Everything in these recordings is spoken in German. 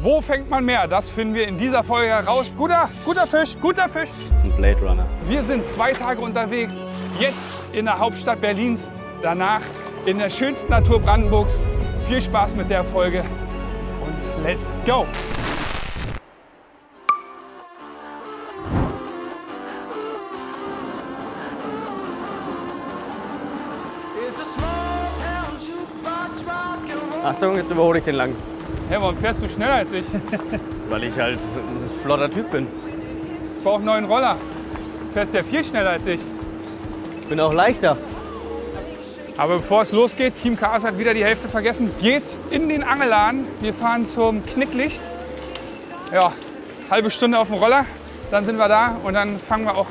Wo fängt man mehr? Das finden wir in dieser Folge heraus. Guter Fisch, guter Fisch. Ein Blade Runner. Wir sind 2 Tage unterwegs. Jetzt in der Hauptstadt Berlins, danach in der schönsten Natur Brandenburgs. Viel Spaß mit der Folge und let's go! Achtung, jetzt überhole ich den lang. Hey, warum fährst du schneller als ich? Weil ich halt ein flotter Typ bin. Ich brauche einen neuen Roller. Du fährst ja viel schneller als ich. Ich bin auch leichter. Aber bevor es losgeht, Team Chaos hat wieder die Hälfte vergessen, geht's in den Angelladen. Wir fahren zum Knicklicht. Ja, halbe Stunde auf dem Roller, dann sind wir da und dann fangen wir auch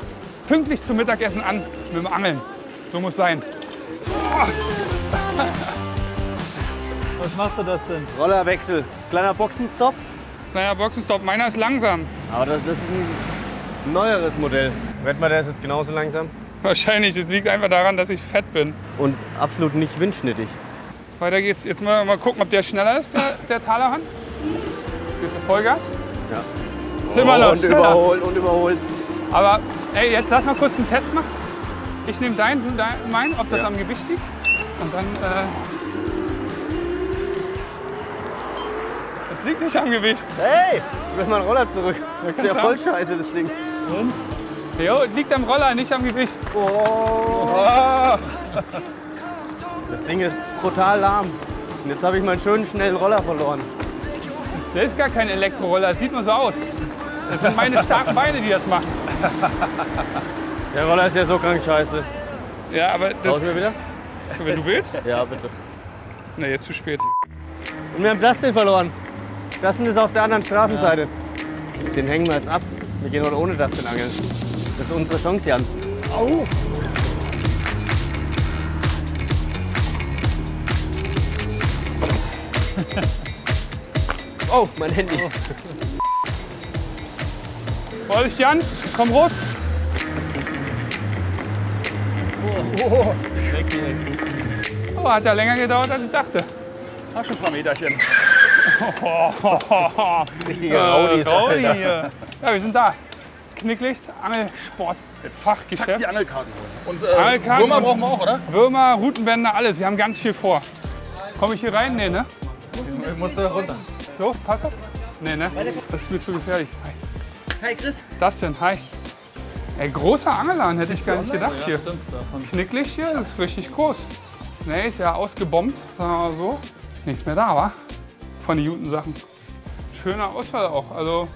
pünktlich zum Mittagessen an mit dem Angeln. So muss sein. Was machst du das denn? Rollerwechsel. Kleiner Boxenstopp. Naja, Boxenstopp, meiner ist langsam. Aber das ist ein neueres Modell. Wetten wir, der ist jetzt genauso langsam? Wahrscheinlich, es liegt einfach daran, dass ich fett bin. Und absolut nicht windschnittig. Weiter geht's. Jetzt mal gucken, ob der schneller ist, der Talerhahn. Gehst du Vollgas? Ja. Ist immer noch Und schneller. überholen und überholen. Aber ey, jetzt lass mal kurz einen Test machen. Ich nehme deinen, du meinen, ob das Ja. am Gewicht liegt. Und dann. Das liegt nicht am Gewicht. Hey, ich will mal einen Roller zurück. Das ist ja voll scheiße, das Ding. Und? Jo, liegt am Roller, nicht am Gewicht. Oh. Oh. Das Ding ist brutal lahm. Und jetzt habe ich meinen schönen, schnellen Roller verloren. Der ist gar kein Elektroroller, das sieht nur so aus. Das sind meine starken Beine, die das machen. Der Roller ist ja so krank scheiße. Ja, aber das. Brauchen wir wieder? Wenn du willst? Ja, bitte. Ne, jetzt zu spät. Und wir haben Dustin verloren. Dustin ist auf der anderen Straßenseite. Den hängen wir jetzt ab. Wir gehen heute ohne Dustin angeln. Das ist unsere Chance, Jan. Au! Oh, mein Handy. Vorsicht, Jan, komm rot. Oh, hat ja länger gedauert, als ich dachte. Ach, schon ein paar Meterchen. Richtiger Rowdy ist Rowdy Alter. hier. Ja, wir sind da. Knicklicht, Angelsport, Fachgeschäft. Die Angelkarten holen. Und Angelkarten. Würmer brauchen wir auch, oder? Würmer, Routenbänder, alles. Wir haben ganz viel vor. Komme ich hier rein? Nee, ne? Ich musste runter. So, passt das? Nee, ne? Das ist mir zu gefährlich. Hi. Hi Chris. Das denn? Hi. Ey, großer Angeladen, hätte ich gar nicht gedacht hier. Stimmt, davon. Knicklicht hier, das ist richtig groß. Ne, ist ja ausgebombt, sagen wir mal so. Nichts mehr da, wa? Von den guten Sachen. Schöner Auswahl auch. Also,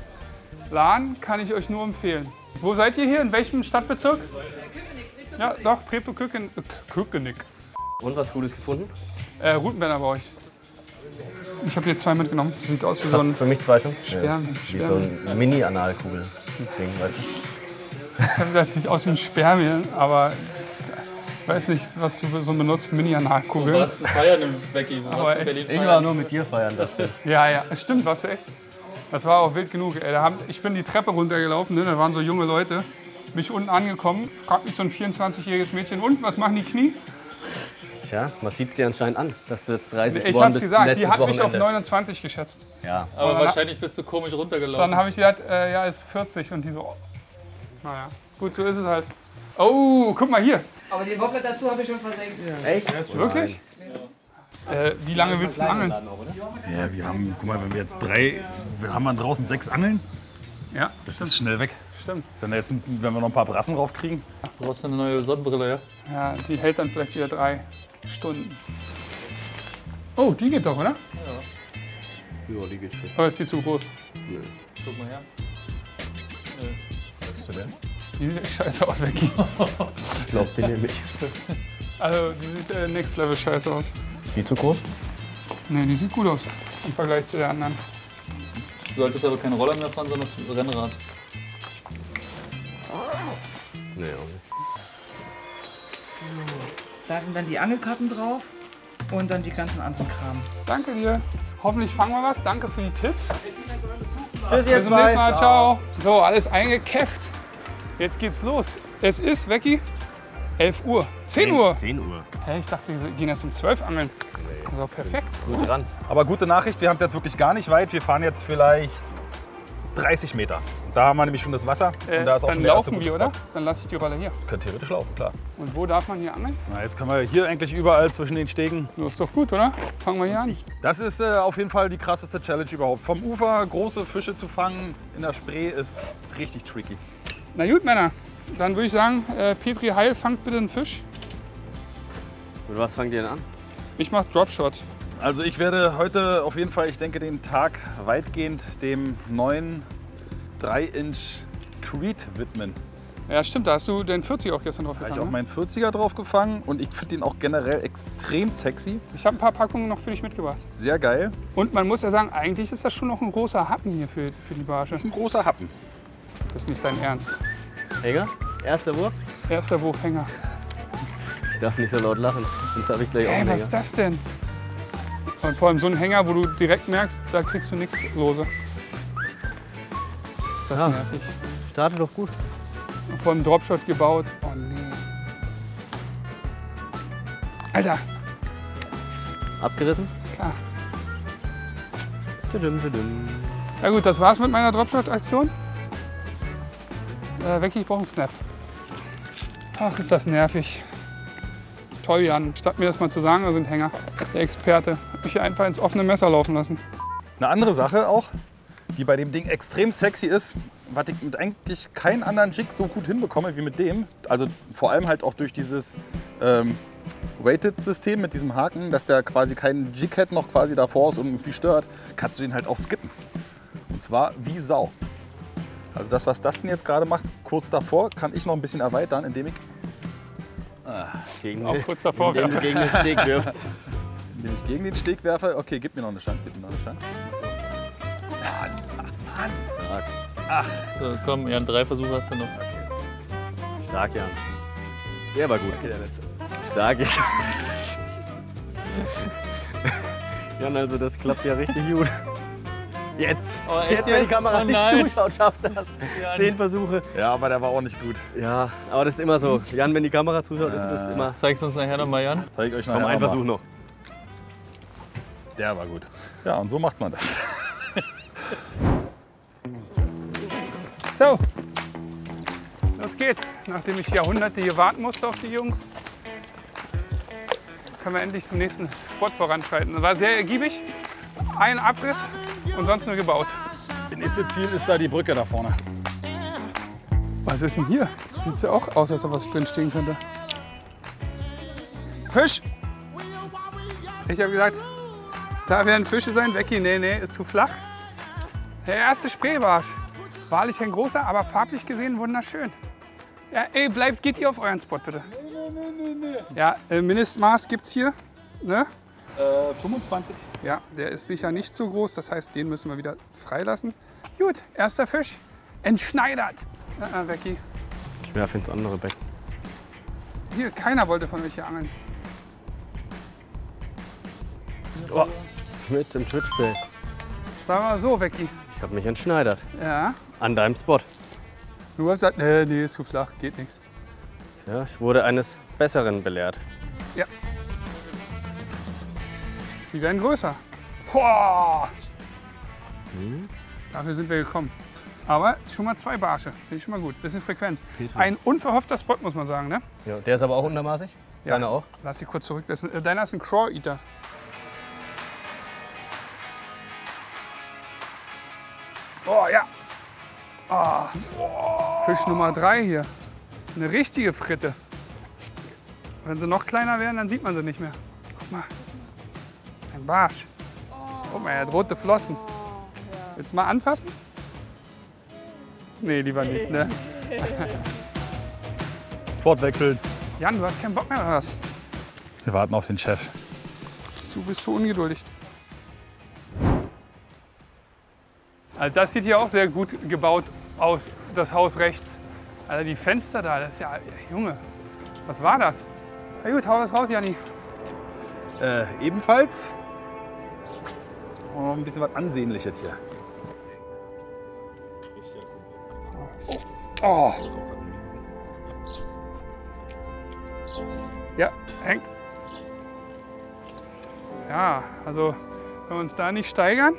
Laden kann ich euch nur empfehlen. Wo seid ihr hier? In welchem Stadtbezirk? Ja, doch, Treptow-Köpenick. Und was Gutes gefunden? Routenbänder bei euch. Ich habe hier 2 mitgenommen. Das sieht aus wie so ein Für mich 2 schon? Sperr. Wie so ein Mini-Analkugel-Ding, weißt du? Das sieht aus wie ein Spermien, aber ich weiß nicht, was du so benutzt, Mini-Analkugeln. Was feiern im Becky? Aber echt. Ich war nur mit dir feiern, das. Ja, ja, das stimmt, warst du echt. Das war auch wild genug. Ey, ich bin die Treppe runtergelaufen, ne? Da waren so junge Leute. Bin ich unten angekommen, fragt mich so ein 24-jähriges Mädchen, und, was machen die Knie? Tja, man sieht es dir anscheinend an, dass du jetzt 30 Ich geworden hab's bist. gesagt, die letztes hat mich auf Wochenende. 29 geschätzt. Ja, Aber dann- wahrscheinlich bist du komisch runtergelaufen. Dann habe ich gesagt, ja, ist 40 und die so, oh. Naja, gut, so ist es halt. Oh, guck mal hier. Aber die Woche dazu habe ich schon versenkt. echt? Wirklich? Wie lange willst du angeln? Ja, wir haben, guck mal, wenn wir jetzt wir haben draußen 6 Angeln, Ja, das ist schnell weg. stimmt. Wenn wir noch ein paar Brassen raufkriegen. Du brauchst eine neue Sonnenbrille, ja? Ja, die hält dann vielleicht wieder 3 Stunden. Oh, die geht doch, oder? Ja, die geht fit. Oder ist die zu groß? Guck mal her. Was ist denn? Die sieht echt scheiße aus, Becky. Ich glaube, den nehme ich. Also, die sieht next level scheiße aus. Viel zu groß? Nee, die sieht gut aus im Vergleich zu der anderen. Du solltest aber keinen Roller mehr fahren, sondern ein Rennrad. Nee, auch nicht. Da sind dann die Angelkarten drauf und dann die ganzen anderen Kram. Danke dir. Hoffentlich fangen wir was. Danke für die Tipps. Tschüss, Bis ihr zum nächsten zwei. Mal. Ciao. So, alles eingekefft. Jetzt geht's los. Es ist, Becky, 11 Uhr. 10 Uhr. 10 Uhr. Hä, ich dachte, wir gehen erst um 12 angeln. Also perfekt. Gut dran. Aber gute Nachricht, wir haben es jetzt wirklich gar nicht weit. Wir fahren jetzt vielleicht 30 Meter. Da haben wir nämlich schon das Wasser. Und da ist auch Dann schon der erste laufen wir, gute oder? Spot. Dann lasse ich die Rolle hier. Können theoretisch laufen, klar. Und wo darf man hier angeln? Na, jetzt können wir hier eigentlich überall zwischen den Stegen. Das ist doch gut, oder? Fangen wir hier an. Das ist auf jeden Fall die krasseste Challenge überhaupt. Vom Ufer große Fische zu fangen in der Spree ist richtig tricky. Na gut, Männer. Dann würde ich sagen, Petri Heil, fangt bitte einen Fisch. Mit was fangt ihr denn an? Ich mache Dropshot. Also ich werde heute auf jeden Fall, ich denke, den Tag weitgehend dem neuen 3-Inch Creed widmen. Ja, stimmt. Da hast du den 40 auch gestern drauf Da habe ich auch gefangen. Ne? meinen 40er drauf gefangen und ich finde den auch generell extrem sexy. Ich habe ein paar Packungen noch für dich mitgebracht. Sehr geil. Und man muss ja sagen, eigentlich ist das schon noch ein großer Happen hier für die Barsche. Ein großer Happen. Das ist nicht dein Ernst. Hänger? Erster Wurf? Erster Wurfhänger. Ich darf nicht so laut lachen, sonst habe ich gleich auch Ey, einen was ist Hänger. das denn? Und vor allem so ein Hänger, wo du direkt merkst, da kriegst du nichts lose. Ist das Ja. nervig. Startet doch gut. Und vor allem Dropshot gebaut. Oh nee. Alter, Abgerissen? klar. Tüdüm, tüdüm. Ja gut, das war's mit meiner Dropshot-Aktion. Weg, ich brauche einen Snap. Ach, ist das nervig. Toll, Jan. Statt mir das mal zu sagen, da sind Hänger. Der Experte hat mich hier einfach ins offene Messer laufen lassen. Eine andere Sache auch, die bei dem Ding extrem sexy ist, was ich mit eigentlich keinem anderen Jig so gut hinbekomme wie mit dem. Also vor allem halt auch durch dieses Weighted-System mit diesem Haken, dass der quasi keinen Jighead noch quasi davor ist und irgendwie stört, kannst du den halt auch skippen. Und zwar wie Sau. Also das, was Dustin jetzt gerade macht, kurz davor, kann ich noch ein bisschen erweitern, indem ich Gegen, Auch kurz davor indem du werfen. gegen den Steg wirfst. gegen den Steg werfe. Okay, gib mir noch eine Chance, gib mir noch eine Chance. So, komm, Jan, 3 Versuche hast du noch. Stark, Jan. Der war gut. Stark ist. Jan, also das klappt ja richtig gut. Jetzt! Oh, echt Jetzt, wenn die jetzt? Kamera Oh nicht nein. zuschaut, schafft das. 10 Versuche. Ja, aber der war auch nicht gut. Ja, aber das ist immer so. Jan, wenn die Kamera zuschaut, ist das immer. Zeig's uns nachher nochmal, Jan. Zeige ich euch Komm, nachher ein noch Versuch mal. noch. Der war gut. Ja, und so macht man das. So, los geht's. Nachdem ich Jahrhunderte hier warten musste auf die Jungs, können wir endlich zum nächsten Spot voranschreiten. Das war sehr ergiebig. Ein Abriss und sonst nur gebaut. Das nächste Ziel ist da die Brücke da vorne. Was ist denn hier? Sieht so auch aus, als ob was drin stehen könnte. Fisch! Ich habe gesagt, da werden Fische sein. Becky, nee, ist zu flach. Der erste Spreebarsch. Wahrlich ein großer, aber farblich gesehen wunderschön. Ja, ey, geht ihr auf euren Spot bitte. Ja, Mindestmaß gibt's hier. Ne? 25. Ja, der ist sicher nicht so groß, das heißt, den müssen wir wieder freilassen. Gut, erster Fisch, entschneidert. Becky. Ich werfe ins andere Becken. Hier, keiner wollte von euch hier angeln. Mit dem Twitch-Bild. Sagen wir mal so, Becky. Ich habe mich entschneidert. Ja, An deinem Spot. du hast gesagt, nee, ist zu flach, geht nichts. Ja, ich wurde eines Besseren belehrt. Ja. Die werden größer. Boah. Dafür sind wir gekommen. Aber schon mal 2 Barsche, finde ich schon mal gut. Bisschen Frequenz. Ein unverhoffter Spot, muss man sagen, ne? Ja, der ist aber auch untermaßig. Ja. Deiner auch. Lass dich kurz zurück. Deiner ist ein Craw-Eater. Oh ja. Fisch Nummer 3 hier. Eine richtige Fritte. Wenn sie noch kleiner wären, dann sieht man sie nicht mehr. Guck mal. Ein Barsch. Guck mal, er hat rote Flossen. Willst du mal anfassen? Nee, lieber nicht, ne? Spot wechseln. Jan, du hast keinen Bock mehr oder was? Wir warten auf den Chef. Du bist so ungeduldig. Also das sieht hier auch sehr gut gebaut aus, das Haus rechts. Also die Fenster da, das ist ja, Junge, was war das? Na gut, hau das raus, Janni. Ebenfalls. Jetzt brauchen wir noch ein bisschen was Ansehnliches hier. Oh. Ja, hängt. Ja, also wenn wir uns da nicht steigern,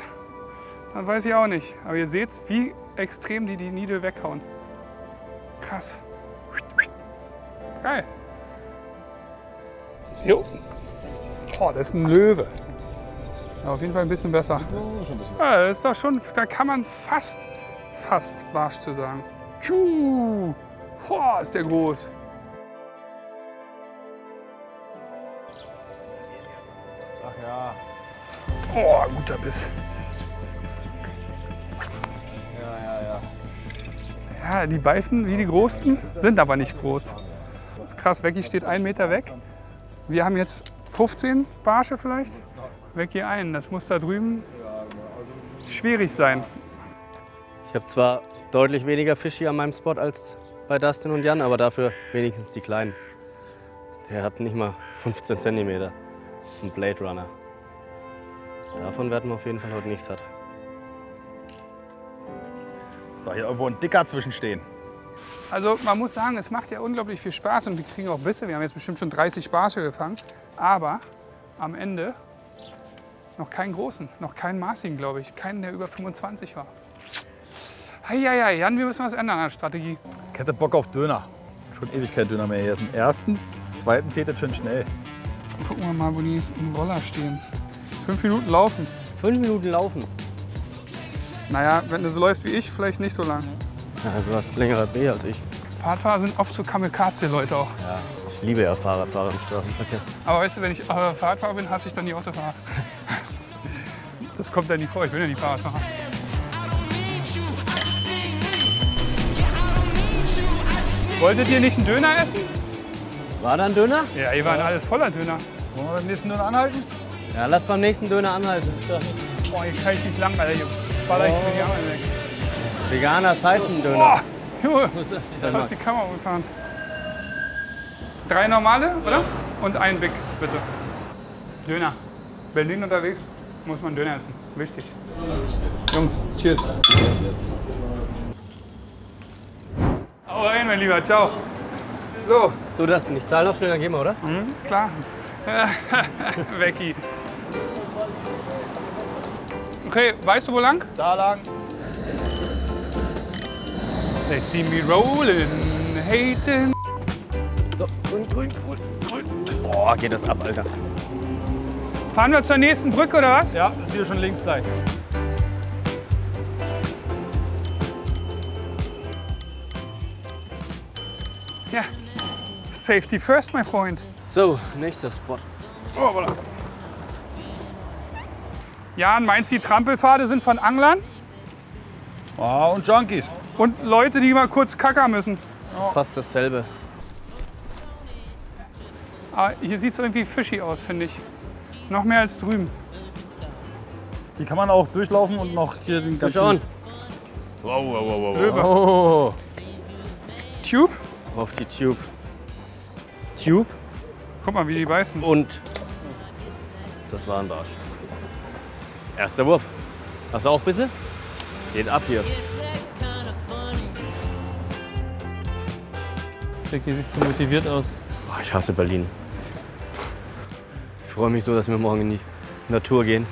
dann weiß ich auch nicht. Aber ihr seht, wie extrem die Nidel weghauen. Krass. Geil. Jo. Oh, das ist ein Löwe. Ja, auf jeden Fall ein bisschen besser. Ja, das ist doch schon, da kann man fast Barsch zu sagen. Tschuh. Boah, ist der groß. Ach ja. Oh, guter Biss. Ja, die beißen wie die Großen, sind aber nicht groß. Das ist krass, Vecchi steht 1 Meter weg. Wir haben jetzt 15 Barsche vielleicht. Vecchi einen, das muss da drüben schwierig sein. Ich habe zwar deutlich weniger Fisch hier an meinem Spot als bei Dustin und Jan, aber dafür wenigstens die kleinen. Der hat nicht mal 15 cm. Ein Blade Runner. Davon werden wir auf jeden Fall heute nicht satt. Muss da hier irgendwo ein Dicker zwischenstehen. Also man muss sagen, es macht ja unglaublich viel Spaß und wir kriegen auch Bisse. Wir haben jetzt bestimmt schon 30 Barsche gefangen, aber am Ende noch keinen großen, noch keinen maßigen, glaube ich. Keinen, der über 25 war. Heieiei, Jan, wir müssen was ändern an der Strategie. Ich hätte Bock auf Döner. Schon ewig kein Döner mehr gegessen. Erstens, zweitens geht das schon schnell. Gucken wir mal, wo die nächsten Roller stehen. 5 Minuten laufen. 5 Minuten laufen. Naja, wenn du so läufst wie ich, vielleicht nicht so lang. Ja, du hast längere B als ich. Fahrradfahrer sind oft so Kamikaze-Leute auch. Ja, ich liebe ja Fahrradfahrer im Straßenverkehr. Aber weißt du, wenn ich Fahrradfahrer bin, hasse ich dann die Autofahrer. Das kommt ja nie vor, ich bin ja nicht Fahrradfahrer. Wolltet ihr nicht einen Döner essen? War da ein Döner? Ja, hier waren alles voller Döner. Wollen wir beim nächsten Döner anhalten? Ja, lass beim nächsten Döner anhalten. Boah, hier kann ich nicht lang, Alter. Hier baller ich mir die Arme weg. Veganer Seitendöner. Boah, Junge, da hast die Kamera umgefahren. 3 normale, oder? Und ein Big, bitte. Döner. Berlin unterwegs, muss man Döner essen. Wichtig. Jungs, cheers. Hau rein, mein Lieber. Ciao. So, So, das nicht. Zahl noch schnell, dann gehen wir, oder? klar. Vecchi. Okay, weißt du wo lang? Da lang. They see me rolling, hating. So, grün. Boah, geht das ab, Alter. Fahren wir zur nächsten Brücke oder was? Ja, das ist hier schon links gleich. Ja. Safety first, mein Freund. So, nächster Spot. Oh, voilà. Jan, meinst du, die Trampelpfade sind von Anglern Oh, und Junkies. und Leute, die mal kurz kackern müssen? Fast dasselbe. Aber hier sieht es irgendwie fishy aus, finde ich. Noch mehr als drüben. Hier kann man auch durchlaufen und noch hier den ganzen... Schon. Löwe. Oh. Tube? Auf die Tube. Tube Guck mal, wie die beißen. und das war ein Barsch. Erster Wurf. Hast du auch Bisse? Geht ab hier. Hier siehst du motiviert aus. Oh, ich hasse Berlin. Ich freue mich so, dass wir morgen in die Natur gehen.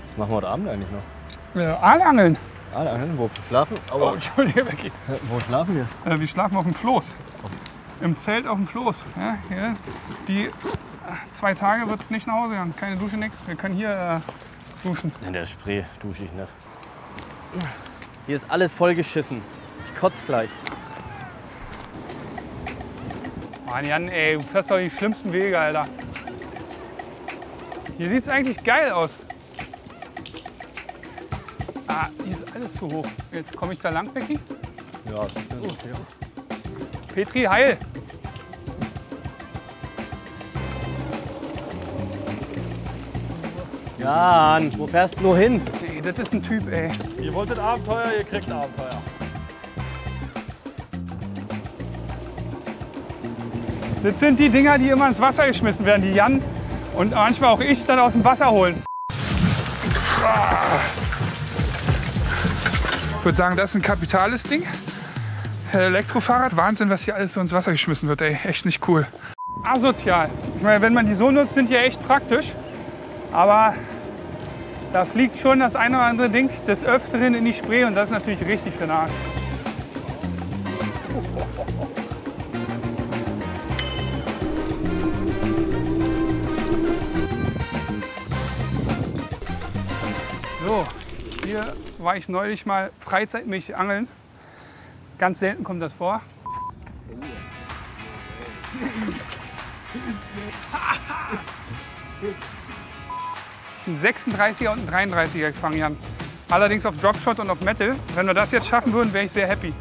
Was machen wir heute Abend eigentlich noch? Aalangeln. Wo schlafen? Oh, Entschuldige, Becky. Wo schlafen wir? Wir schlafen auf dem Floß. Im Zelt auf dem Floß. Ja, hier. Die 2 Tage wird es nicht nach Hause gehen. Keine Dusche, nichts. Wir können hier duschen. In der Spree dusche ich nicht. Hier ist alles vollgeschissen. Ich kotze gleich. Mann, Jan, ey, du fährst doch die schlimmsten Wege, Alter. Hier sieht es eigentlich geil aus. Ah, hier ist alles zu hoch. Jetzt komme ich da lang, Becky. Ja, Petri, heil. Jan, wo fährst du nur hin? Ey, das ist ein Typ, ey. Ihr wolltet Abenteuer, ihr kriegt Abenteuer. Das sind die Dinger, die immer ins Wasser geschmissen werden, die Jan und manchmal auch ich dann aus dem Wasser holen. Ich würde sagen, das ist ein kapitales Ding. Elektrofahrrad, Wahnsinn, was hier alles so ins Wasser geschmissen wird, ey. Echt nicht cool. Asozial. Ich meine, wenn man die so nutzt, sind die echt praktisch. Aber da fliegt schon das eine oder andere Ding des Öfteren in die Spree und das ist natürlich richtig für den Arsch. So, hier war ich neulich mal freizeitmäßig angeln. Ganz selten kommt das vor. Ein 36er und ein 33er gefangen, Jan. Allerdings auf Dropshot und auf Metal. Wenn wir das jetzt schaffen würden, wäre ich sehr happy.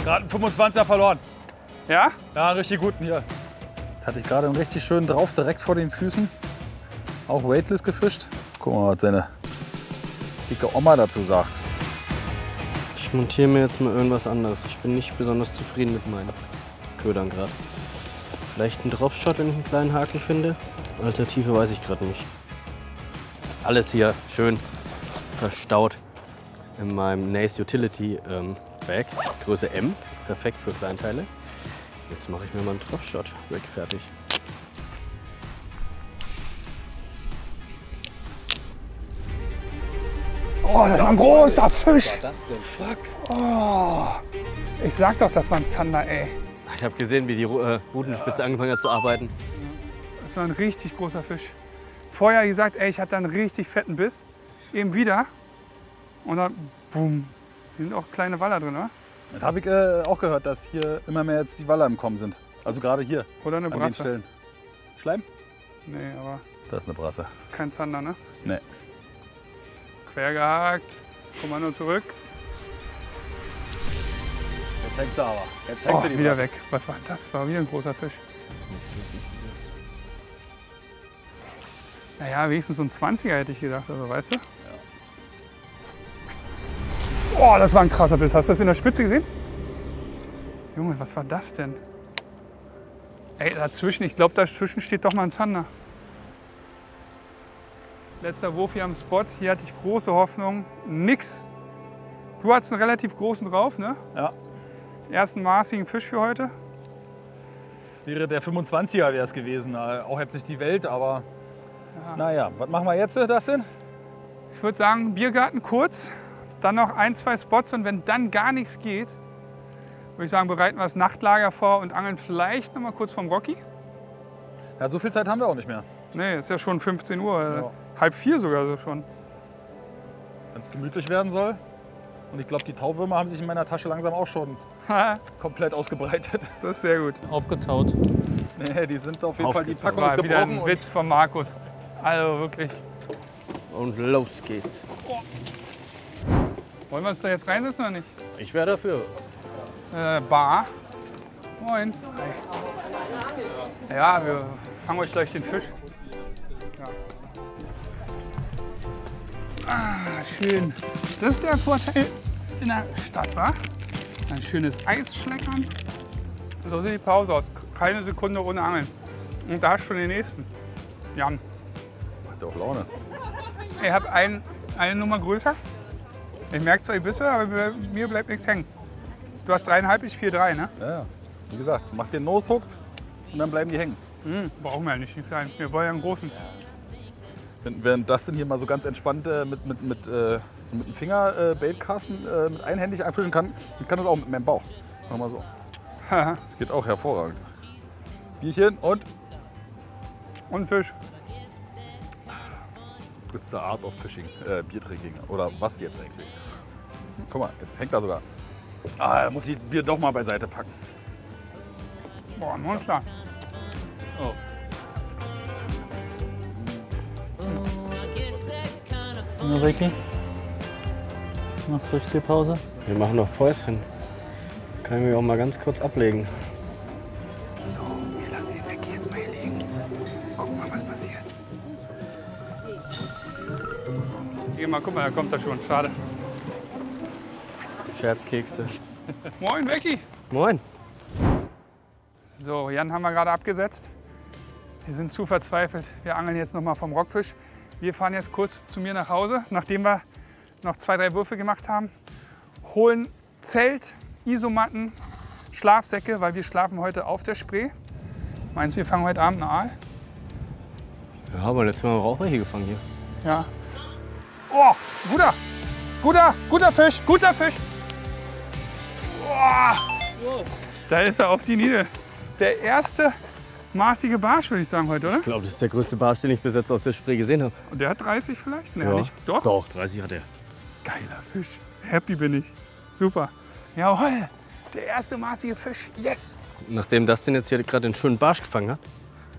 Gerade einen 25er verloren. Ja? Ja, einen richtig guten hier. Jetzt hatte ich gerade einen richtig schönen drauf, direkt vor den Füßen. Auch weightless gefischt. Guck mal, was seine dicke Oma dazu sagt. Ich montiere mir jetzt mal irgendwas anderes. Ich bin nicht besonders zufrieden mit meinen Ködern gerade. Vielleicht ein Dropshot, wenn ich einen kleinen Haken finde. Alternative weiß ich gerade nicht. Alles hier schön verstaut in meinem Nace Utility Bag. Größe M. Perfekt für Kleinteile. Jetzt mache ich mir mal einen Dropshot. Rig fertig. Oh, das war ein großer Fisch. Was war das denn? Fuck. Oh, ich sag doch, das war ein Zander, ey. Ich habe gesehen, wie die Rutenspitze angefangen hat zu arbeiten. Das war ein richtig großer Fisch. Vorher gesagt, ey, ich hatte einen richtig fetten Biss. Eben wieder. Und dann, boom. Hier sind auch kleine Waller drin, oder? Das habe ich auch gehört, dass hier immer mehr jetzt die Waller im Kommen sind. Also gerade hier Oder eine an den Brasse. Stellen. Schleim? Nee, aber Das ist eine Brasse. kein Zander, ne? Nee. Quer gehakt. Kommando zurück. Jetzt hängt sie aber. Jetzt hängt Oh, sie die wieder Brasse. weg. Was war das? War wieder ein großer Fisch. Naja, wenigstens so ein 20er hätte ich gedacht, also weißt du? Oh, das war ein krasser Biss. Hast du das in der Spitze gesehen? Junge, was war das denn? Ey, dazwischen, ich glaube, dazwischen steht doch mal ein Zander. Letzter Wurf hier am Spot. Hier hatte ich große Hoffnung. Nix. Du hattest einen relativ großen drauf, ne? Ja. Ersten maßigen Fisch für heute. Wäre der 25er wäre es gewesen. Auch jetzt nicht die Welt, aber naja. Was machen wir jetzt, Dustin? Ich würde sagen, Biergarten kurz, dann noch ein, zwei Spots und wenn dann gar nichts geht, würde ich sagen, bereiten wir das Nachtlager vor und angeln vielleicht noch mal kurz vom Rocky. Ja, so viel Zeit haben wir auch nicht mehr. Nee, ist ja schon 15 Uhr, Ja. halb 4 sogar so schon. Wenn es gemütlich werden soll. Und ich glaube, die Tauwürmer haben sich in meiner Tasche langsam auch schon komplett ausgebreitet. Das ist sehr gut. Aufgetaut. Nee, die sind auf jeden Fall, die Das Packung war ist wieder gebrochen. ein Witz von Markus. Also wirklich. Und los geht's. Wollen wir uns da jetzt reinsetzen oder nicht? Ich wäre dafür. Bar. Moin. Ja, wir fangen euch gleich den Fisch. Ja. Ah, schön. Das ist der Vorteil in der Stadt, wa? Ein schönes Eis schleckern. So sieht die Pause aus. Keine Sekunde ohne Angeln. Und da ist schon den nächsten. Jan. Macht ja auch Laune. Ich habe eine Nummer größer. Ich merke zwar die Bisse, aber mir bleibt nichts hängen. Du hast 3,5, ich 4,3, ne? Ja, ja. Wie gesagt, mach den Nose-Hooked und dann bleiben die hängen. Brauchen wir ja nicht, die kleinen. Wir wollen ja einen großen. Wenn Dustin hier mal so ganz entspannt mit dem Finger Baitcasten mit einhändig einfischen kann, dann kann das auch mit meinem Bauch. Mach mal so. Das geht auch hervorragend. Bierchen und Und Fisch. it's the art of fishing. Biertrinking. Oder was jetzt eigentlich? Guck mal, jetzt hängt da sogar. Da muss ich das Bier doch mal beiseite packen. Boah, nur klar. Oh. Na, Ricky? Machst ruhig die Pause? Wir machen noch Päuschen. Kann ich mich auch mal ganz kurz ablegen. So, wir lassen den weg jetzt mal hier liegen. Gucken mal, was passiert. Geh mal, guck mal, da kommt er schon. Schade. Scherzkekse. Moin, Becky. Moin. So, Jan haben wir gerade abgesetzt. Wir sind zu verzweifelt. Wir angeln jetzt noch mal vom Rockfisch. Wir fahren jetzt kurz zu mir nach Hause, nachdem wir noch 2, 3 Würfe gemacht haben. Holen Zelt, Isomatten, Schlafsäcke, weil wir schlafen heute auf der Spree. Meinst du, wir fangen heute Abend einen Aal? Ja, aber letztes Mal haben wir auch welche gefangen hier. Ja. Oh, guter Fisch, guter Fisch. Oh, da ist er auf die Niede. Der erste maßige Barsch, würde ich sagen, heute, oder? Ich glaube, das ist der größte Barsch, den ich bis jetzt aus der Spree gesehen habe. Und der hat 30 vielleicht? Nee, Ja. nicht. Doch? Doch, 30 hat er. Geiler Fisch. Happy bin ich. Super. Jawohl. Der erste maßige Fisch. Yes. Nachdem Dustin jetzt hier gerade den schönen Barsch gefangen hat,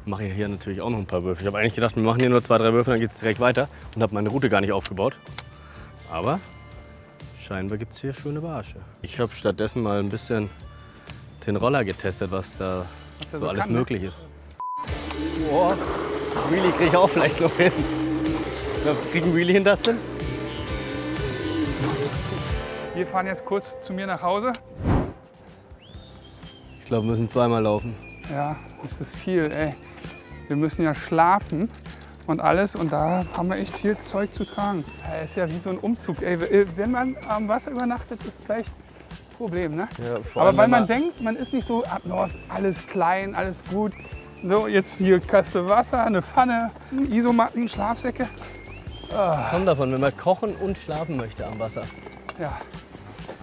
mache ich hier natürlich auch noch ein paar Würfe. Ich habe eigentlich gedacht, wir machen hier nur 2, 3 Würfe, dann geht es direkt weiter und habe meine Route gar nicht aufgebaut. Aber scheinbar gibt es hier schöne Barsche. Ich habe stattdessen mal ein bisschen den Roller getestet, was da Was er so alles kann, ne? möglich ist. Boah, Wheelie kriege ich auch vielleicht noch hin. Glaubst du, kriegen Wheelie hin, Dustin? Wir fahren jetzt kurz zu mir nach Hause. Ich glaube, wir müssen zweimal laufen. Ja, das ist viel, ey. Wir müssen ja schlafen und alles und da haben wir echt viel Zeug zu tragen. Das ist ja wie so ein Umzug, ey. Wenn man am Wasser übernachtet, ist gleich ein Problem, ne? Ja, vor Aber allem, weil wenn man denkt, man ist nicht so, alles klein, alles gut. So, jetzt hier Kaste Wasser, eine Pfanne, Isomatten, Schlafsäcke. kommt davon, wenn man kochen und schlafen möchte am Wasser. Ja,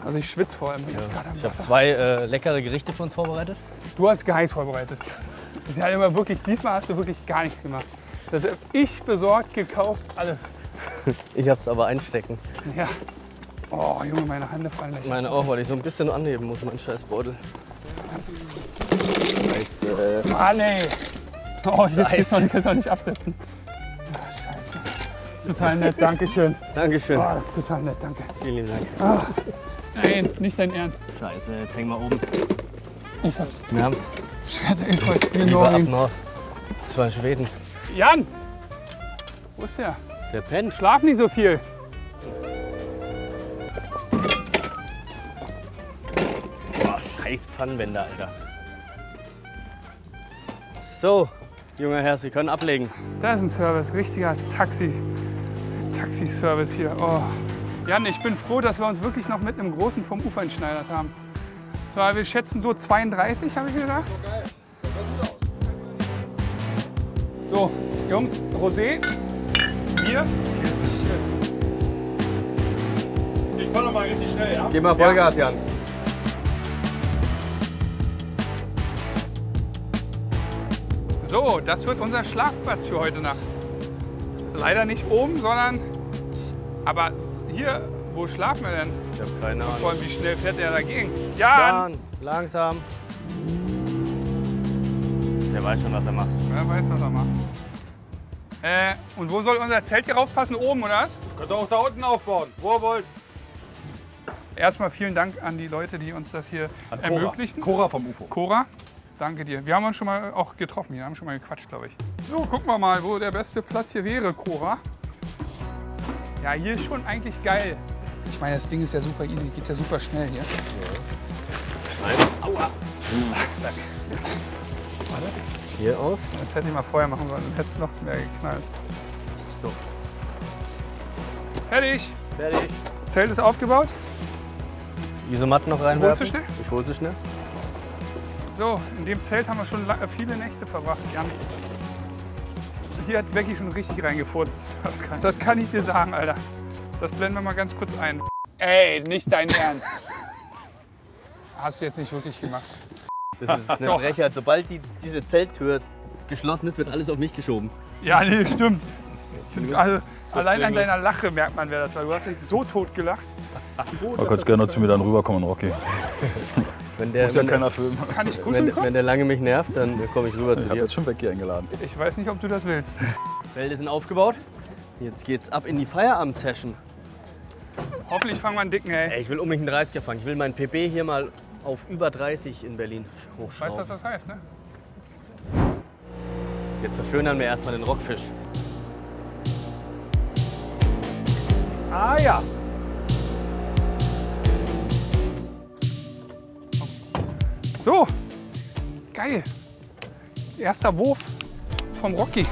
also ich schwitze vor allem jetzt gerade am Ich habe Wasser. 2 leckere Gerichte für uns vorbereitet. Du hast Geheiß vorbereitet. Das ist ja immer wirklich, diesmal hast du wirklich gar nichts gemacht. Das habe ich besorgt, gekauft, alles. Ich habe es aber einstecken. Ja. Oh, Junge, meine Hände fallen nicht. Meine auch, weil ich so ein bisschen anheben muss, mein Scheißbeutel. Scheiße. Mann, ey. Oh, ich Scheiße. kann es noch nicht absetzen. Ah, scheiße. Total nett, danke schön. Dankeschön. Oh, das ist total nett, danke. Vielen lieben Dank. Nein, nicht dein Ernst. Scheiße, jetzt hängen wir oben. Ich hab's. Wir haben's. Schwerter gekreuz, wie in Lieber ab Norwegen. North. Das war in Schweden. Jan! Wo ist der? Der pennt. Schlaf nicht so viel. Boah, scheiß Pfannenwender, Alter. So, junger Herr, Sie können ablegen. Da ist ein Service, richtiger Taxi-Service hier. Oh. Jan, ich bin froh, dass wir uns wirklich noch mit einem großen vom Ufer entschneidert haben. So, wir schätzen so 32, habe ich gedacht. So, Jungs, Rosé, Bier. Ich fahr noch mal richtig schnell, ja? Gib mal Vollgas, Jan. So, das wird unser Schlafplatz für heute Nacht. Leider nicht oben, sondern... Aber hier, wo schlafen wir denn? Ich habe keine Vor Ahnung. allem, wie schnell fährt der dagegen? Jan! Jan, langsam. Der weiß schon, was er macht. Wer weiß, was er macht. Und wo soll unser Zelt hier raufpassen? Oben, oder was? Könnt ihr auch da unten aufbauen, wo ihr wollt. Erstmal vielen Dank an die Leute, die uns das hier ermöglichen. Cora vom UFO. Cora, danke dir. Wir haben uns schon mal auch getroffen, wir haben schon mal gequatscht, glaube ich. So, gucken wir mal, wo der beste Platz hier wäre, Cora. Ja, hier ist schon eigentlich geil. Ich meine, das Ding ist ja super easy, geht ja super schnell hier. Aua. Zack. Hier auf. Das hätte ich mal vorher machen sollen, dann hätte es noch mehr geknallt. So. Fertig. Fertig. Zelt ist aufgebaut. Isomatten noch reinwerfen. Holst du schnell? Ich hol sie schnell. So, in dem Zelt haben wir schon viele Nächte verbracht, Jan. Hier hat Becky schon richtig reingefurzt. Das kann ich dir sagen, Alter. Das blenden wir mal ganz kurz ein. Ey, nicht dein Ernst. Hast du jetzt nicht wirklich gemacht. Das ist eine Doch. Frechheit. Sobald diese Zelttür geschlossen ist, wird alles auf mich geschoben. Ja, nee, stimmt. Also, allein an Deswegen- deiner Lache merkt man, wer das war. Du hast dich so tot gelacht. Du kannst gerne zu mir dann rüberkommen, Rocky. Wenn der, Muss ja wenn, keiner filmen. Kann ich kuscheln wenn, kommen? wenn der lange mich nervt, dann komme ich rüber zu Ich habe dir. jetzt schon Becky eingeladen. Ich weiß nicht, ob du das willst. Zelte sind aufgebaut. Jetzt geht's ab in die Feierabend-Session. Hoffentlich fangen wir einen dicken, ey. Ey, ich will unbedingt einen 30er fangen. Ich will meinen PP hier mal auf über 30 in Berlin Weißt du, hochschrauben. was das heißt, ne? Jetzt verschönern wir erstmal den Rockfisch. Ah ja. So, geil. Erster Wurf vom Rocky.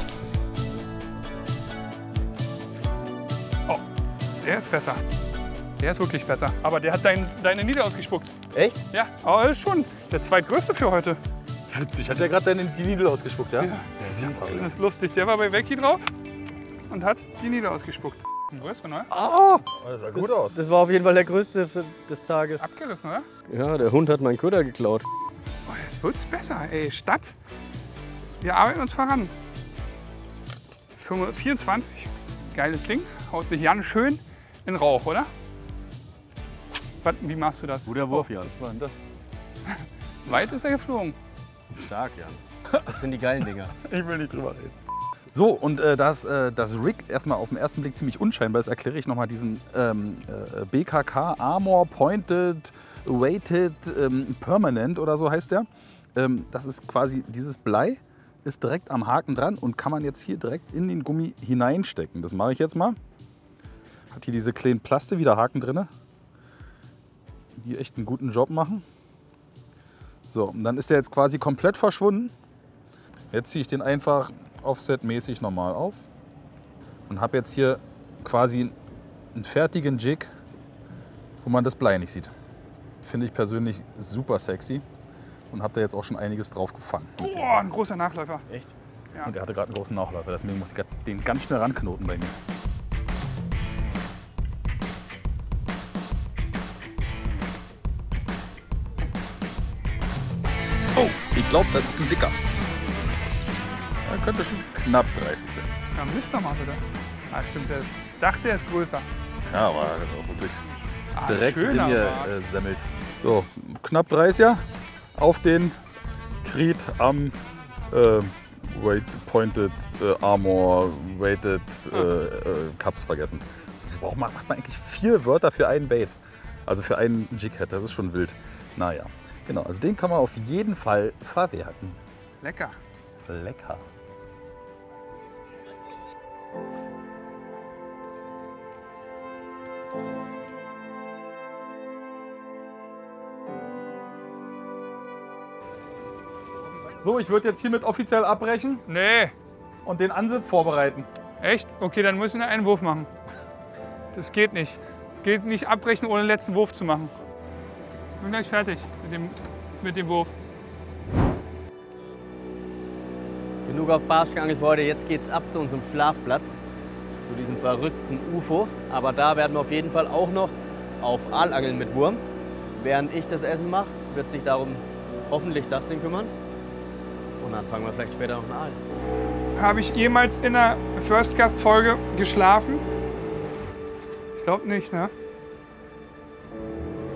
Der ist besser. Der ist wirklich besser. Aber der hat deine Niete ausgespuckt. Echt? Ja, aber das ist schon der zweitgrößte für heute. Witzig, hat der gerade die Nidel ausgespuckt, ja? Ja. Das ist ja verrückt. Das ist lustig. Der war bei Vecchi drauf und hat die Niete ausgespuckt. Ein größer, ne? Ah, Das sah gut aus. das war auf jeden Fall der größte des Tages. Abgerissen, oder? Ja, der Hund hat meinen Köder geklaut. Oh, jetzt wird's besser. Ey, Stadt. Wir arbeiten uns voran. 24. Geiles Ding. Haut sich Jan schön in Rauch, oder? Wie machst du das? Guter Wurf, Jan. Was war denn das? Weit ist er geflogen. Stark, Jan. Das sind die geilen Dinger. Ich will nicht drüber reden. So, und das Rig erstmal auf den ersten Blick ziemlich unscheinbar ist, erkläre ich nochmal diesen BKK Armor Pointed Weighted Permanent oder so heißt der. Das ist quasi dieses Blei, ist direkt am Haken dran und kann man jetzt hier direkt in den Gummi hineinstecken. Das mache ich jetzt mal. Hat hier diese kleinen Plaste wieder Haken drin, die echt einen guten Job machen. So, und dann ist der jetzt quasi komplett verschwunden. Jetzt ziehe ich den einfach offsetmäßig normal auf und habe jetzt hier quasi einen fertigen Jig, wo man das Blei nicht sieht. Finde ich persönlich super sexy und habe da jetzt auch schon einiges drauf gefangen. Oh, ein großer Nachläufer. Echt? Ja. Und er hatte gerade einen großen Nachläufer, deswegen muss ich den ganz schnell ranknoten bei mir. Oh, ich glaube, das ist ein dicker. Er könnte schon knapp 30 sein. Ja, misst doch mal bitte. Ah, stimmt, dachte, er ist größer. Ja, aber auch wirklich Direkt in schöner mir Mark. semmelt. so, knapp 30er auf den Creed am Pointed Armor Weighted Cups vergessen. Warum macht man eigentlich 4 Wörter für einen Bait? Also für einen Jighead, das ist schon wild. Naja, genau, also den kann man auf jeden Fall verwerten. Lecker. Lecker. So, ich würde jetzt hiermit offiziell abbrechen Nee. und den Ansitz vorbereiten. Echt? Okay, dann müssen wir einen Wurf machen. Das geht nicht. Geht nicht abbrechen, ohne den letzten Wurf zu machen. Bin gleich fertig mit dem Wurf. Genug auf Barsch geangelt für heute. Jetzt geht's ab zu unserem Schlafplatz. Zu diesem verrückten UFO. Aber da werden wir auf jeden Fall auch noch auf Aalangeln mit Wurm. Während ich das Essen mache, wird sich darum hoffentlich Dustin kümmern. Und dann fangen wir vielleicht später noch einen Aal. Habe ich jemals in einer First-Cast-Folge geschlafen? Ich glaube nicht, ne?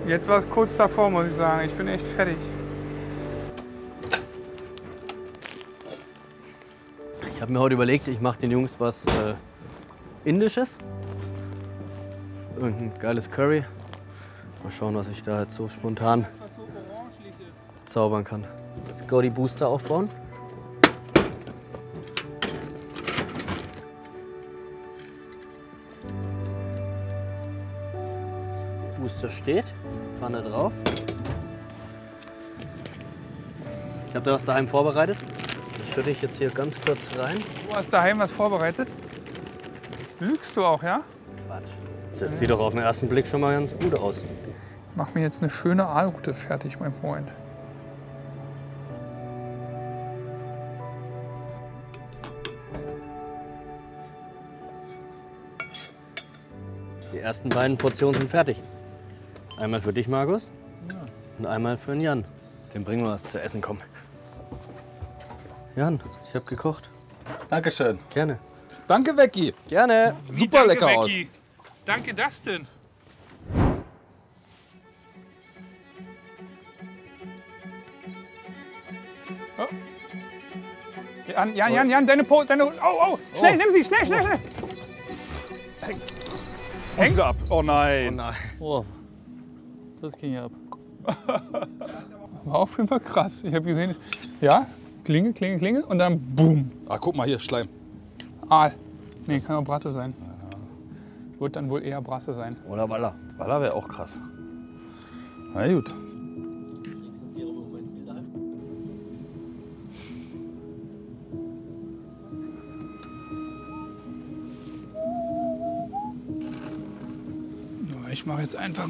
Jetzt war es kurz davor, muss ich sagen. Ich bin echt fertig. Ich habe mir heute überlegt, ich mache den Jungs was Indisches. Irgendein geiles Curry. Mal schauen, was ich da jetzt so spontan zaubern kann. Scotty Booster aufbauen. Booster steht, Pfanne drauf. Ich habe da was daheim vorbereitet. Das schütte ich jetzt hier ganz kurz rein. Du hast daheim was vorbereitet? Lügst du auch, ja? Quatsch. Das sieht doch auf den ersten Blick schon mal ganz gut aus. Mach mir jetzt eine schöne Aalrute fertig, mein Freund. Die ersten beiden Portionen sind fertig. Einmal für dich, Markus, und einmal für den Jan. Dem bringen wir was zu essen, komm. Jan, ich habe gekocht. Dankeschön. Gerne. Danke, Vecchi. Gerne. Super Danke, lecker aus. Vecchi. Danke, Dustin. Oh. Jan, deine oh, schnell, nimm sie, schnell. Und wieder ab. Oh nein. nein. Oh, das ging ja ab. War auf jeden Fall krass. Ich habe gesehen, ja, Klingel und dann boom. Ah, guck mal hier, Schleim. Aal. Nee, kann auch Brasse sein. Wird dann wohl eher Brasse sein. Oder Waller. Waller wäre auch krass. Na gut. Ich mache jetzt einfach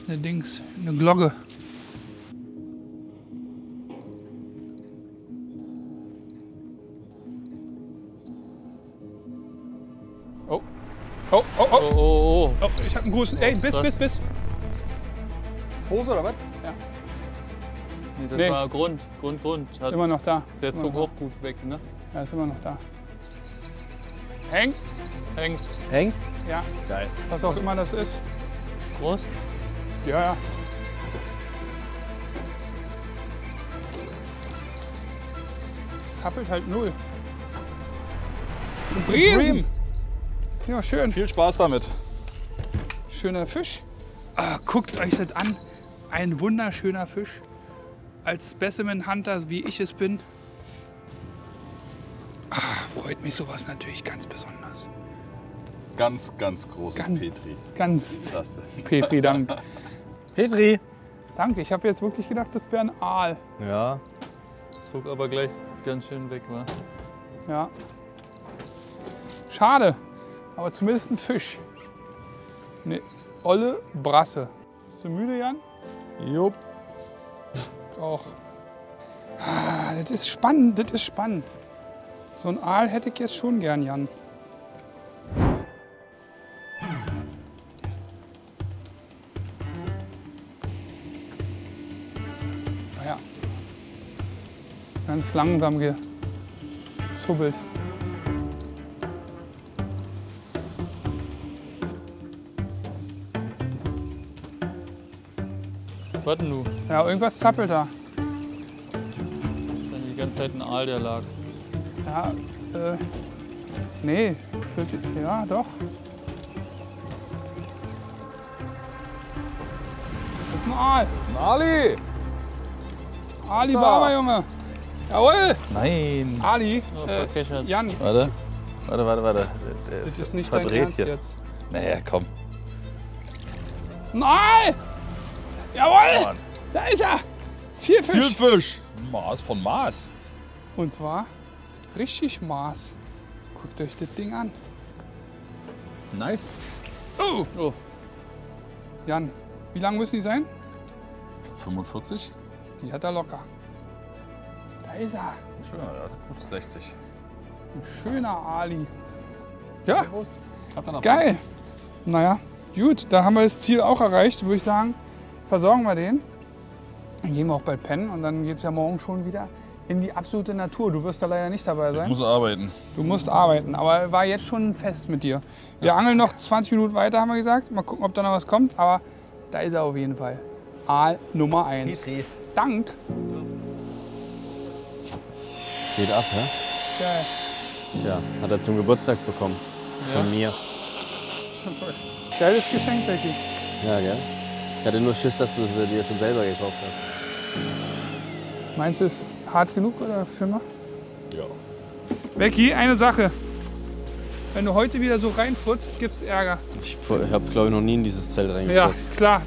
eine Glocke. Oh. Oh, oh, oh. Oh. Oh, ich hab einen Gruß. Ey, bis. Hose oder was? Nee, das Nee. war Grund. Ist immer noch da. Der Immer zog noch auch gut weg, ne? da. Ja, ist immer noch da. Hängt? Hängt. Hängt? Ja. Geil. Was auch immer das ist. Groß? Ja, ja. Zappelt halt null. Riesen! Ja, schön. Viel Spaß damit. Schöner Fisch. Ah, guckt euch das an. Ein wunderschöner Fisch. Als Specimen Hunter, wie ich es bin. Ah, freut mich sowas natürlich ganz besonders. Ganz, ganz großes Ganz, Petri. ganz Klasse. Petri, danke. Petri. Danke, ich habe jetzt wirklich gedacht, das wäre ein Aal. Ja. Zog aber gleich ganz schön weg, wa? Ja. Schade, aber zumindest ein Fisch. Eine olle Brasse. Bist du müde, Jan? Jupp. Auch. Ah, das ist spannend, das ist spannend. So ein Aal hätte ich jetzt schon gern, Jan. Naja. Ganz langsam gezubbelt. Was denn du? Ja, irgendwas zappelt da. Dann die ganze Zeit ein Aal, der lag. Ja, nee, ja, doch. Das ist ein Aal. Das ist ein Ali. Ali So. Baba, Junge. Jawohl. Nein. Ali, Oh, verkechert. Jan, Warte. Der das ist nicht dein verdreht Ernst hier. jetzt. Naja, komm. Ein Aal. Jawohl, Mann. da ist er. Zielfisch. Zielfisch. Maß von Maß. Und zwar richtig Maß. Guckt euch das Ding an. Nice. Oh. Oh. Jan, wie lang müssen die sein? 45. Die hat er locker. Da ist er. Das ist ein schöner, der hat gut 60. Ein schöner Ali. Ja, Hat er noch geil. Naja, gut, da haben wir das Ziel auch erreicht. Würde ich sagen, versorgen wir den. Dann gehen wir auch bald pennen und dann geht es ja morgen schon wieder in die absolute Natur. Du wirst da leider nicht dabei Ich sein. muss arbeiten. Du musst arbeiten, aber war jetzt schon ein Fest mit dir. Wir angeln noch 20 Minuten weiter, haben wir gesagt. Mal gucken, ob da noch was kommt, aber da ist er auf jeden Fall. Aal Nummer 1. Petri. Dank. Geht ab, hä? Geil. Tja, hat er zum Geburtstag bekommen. Von mir. Geiles Geschenk, Becky. Ja, gell? Ich hatte nur Schiss, dass du sie dir schon selber gekauft hast. Meinst du, es ist hart genug oder für mal? Ja. Becky, eine Sache. Wenn du heute wieder so reinfurzt, gibt's Ärger. Ich habe, glaube ich, noch nie in dieses Zelt Ja, reingepasst. klar.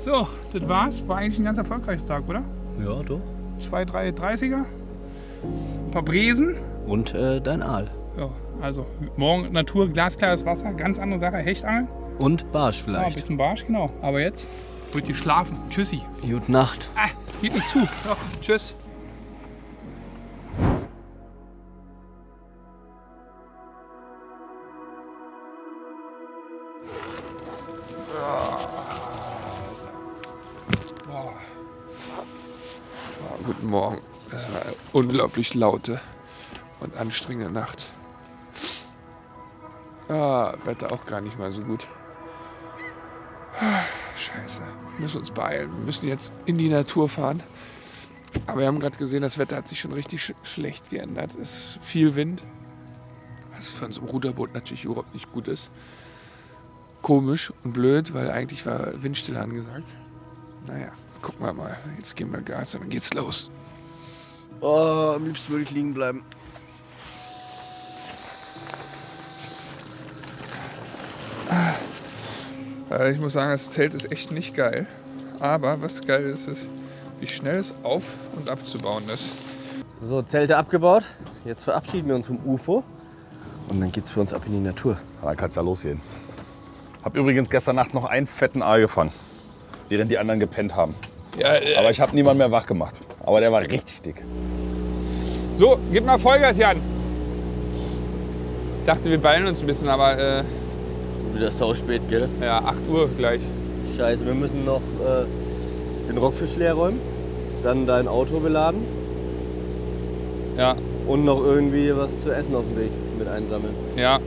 So, das war's. War eigentlich ein ganz erfolgreicher Tag, oder? Ja, du. 2, 3 30er. Ein paar Bresen. Und dein Aal. Ja, also morgen Natur, glasklares Wasser, ganz andere Sache. Hechtangeln. Und Barsch Ja, ein vielleicht. bisschen Barsch, genau. Aber jetzt wird ihr schlafen. Tschüssi. Gute Nacht. Ah, geht nicht zu. Doch, tschüss. Guten Morgen. Es war eine unglaublich laute und anstrengende Nacht. Wetter auch gar nicht mal so gut. Scheiße. Wir müssen uns beeilen. Wir müssen jetzt in die Natur fahren. Aber wir haben gerade gesehen, das Wetter hat sich schon richtig schlecht geändert. Es ist viel Wind. Was für uns im Ruderboot natürlich überhaupt nicht gut ist. Komisch und blöd, weil eigentlich war Windstille angesagt. Naja, gucken wir mal. Jetzt geben wir Gas und dann geht's los. Oh, am liebsten würde ich liegen bleiben. Ich muss sagen, das Zelt ist echt nicht geil. Aber was geil ist, ist, wie schnell es auf- und abzubauen ist. So, Zelte abgebaut. Jetzt verabschieden wir uns vom UFO Und dann geht's für uns ab in die Natur. Dann kann's ja losgehen. Hab übrigens gestern Nacht noch einen fetten Aal gefangen, während die anderen gepennt haben. Ja, Aber ich habe niemanden mehr wach gemacht. Aber der war richtig dick. so, gib mal Vollgas, Jan. Ich dachte, wir ballen uns ein bisschen, aber Wieder sau spät, gell? ja, 8 Uhr gleich. Scheiße, wir müssen noch den Rockfisch leer räumen, dann dein Auto beladen Ja, und noch irgendwie was zu essen auf dem Weg mit einsammeln. ja.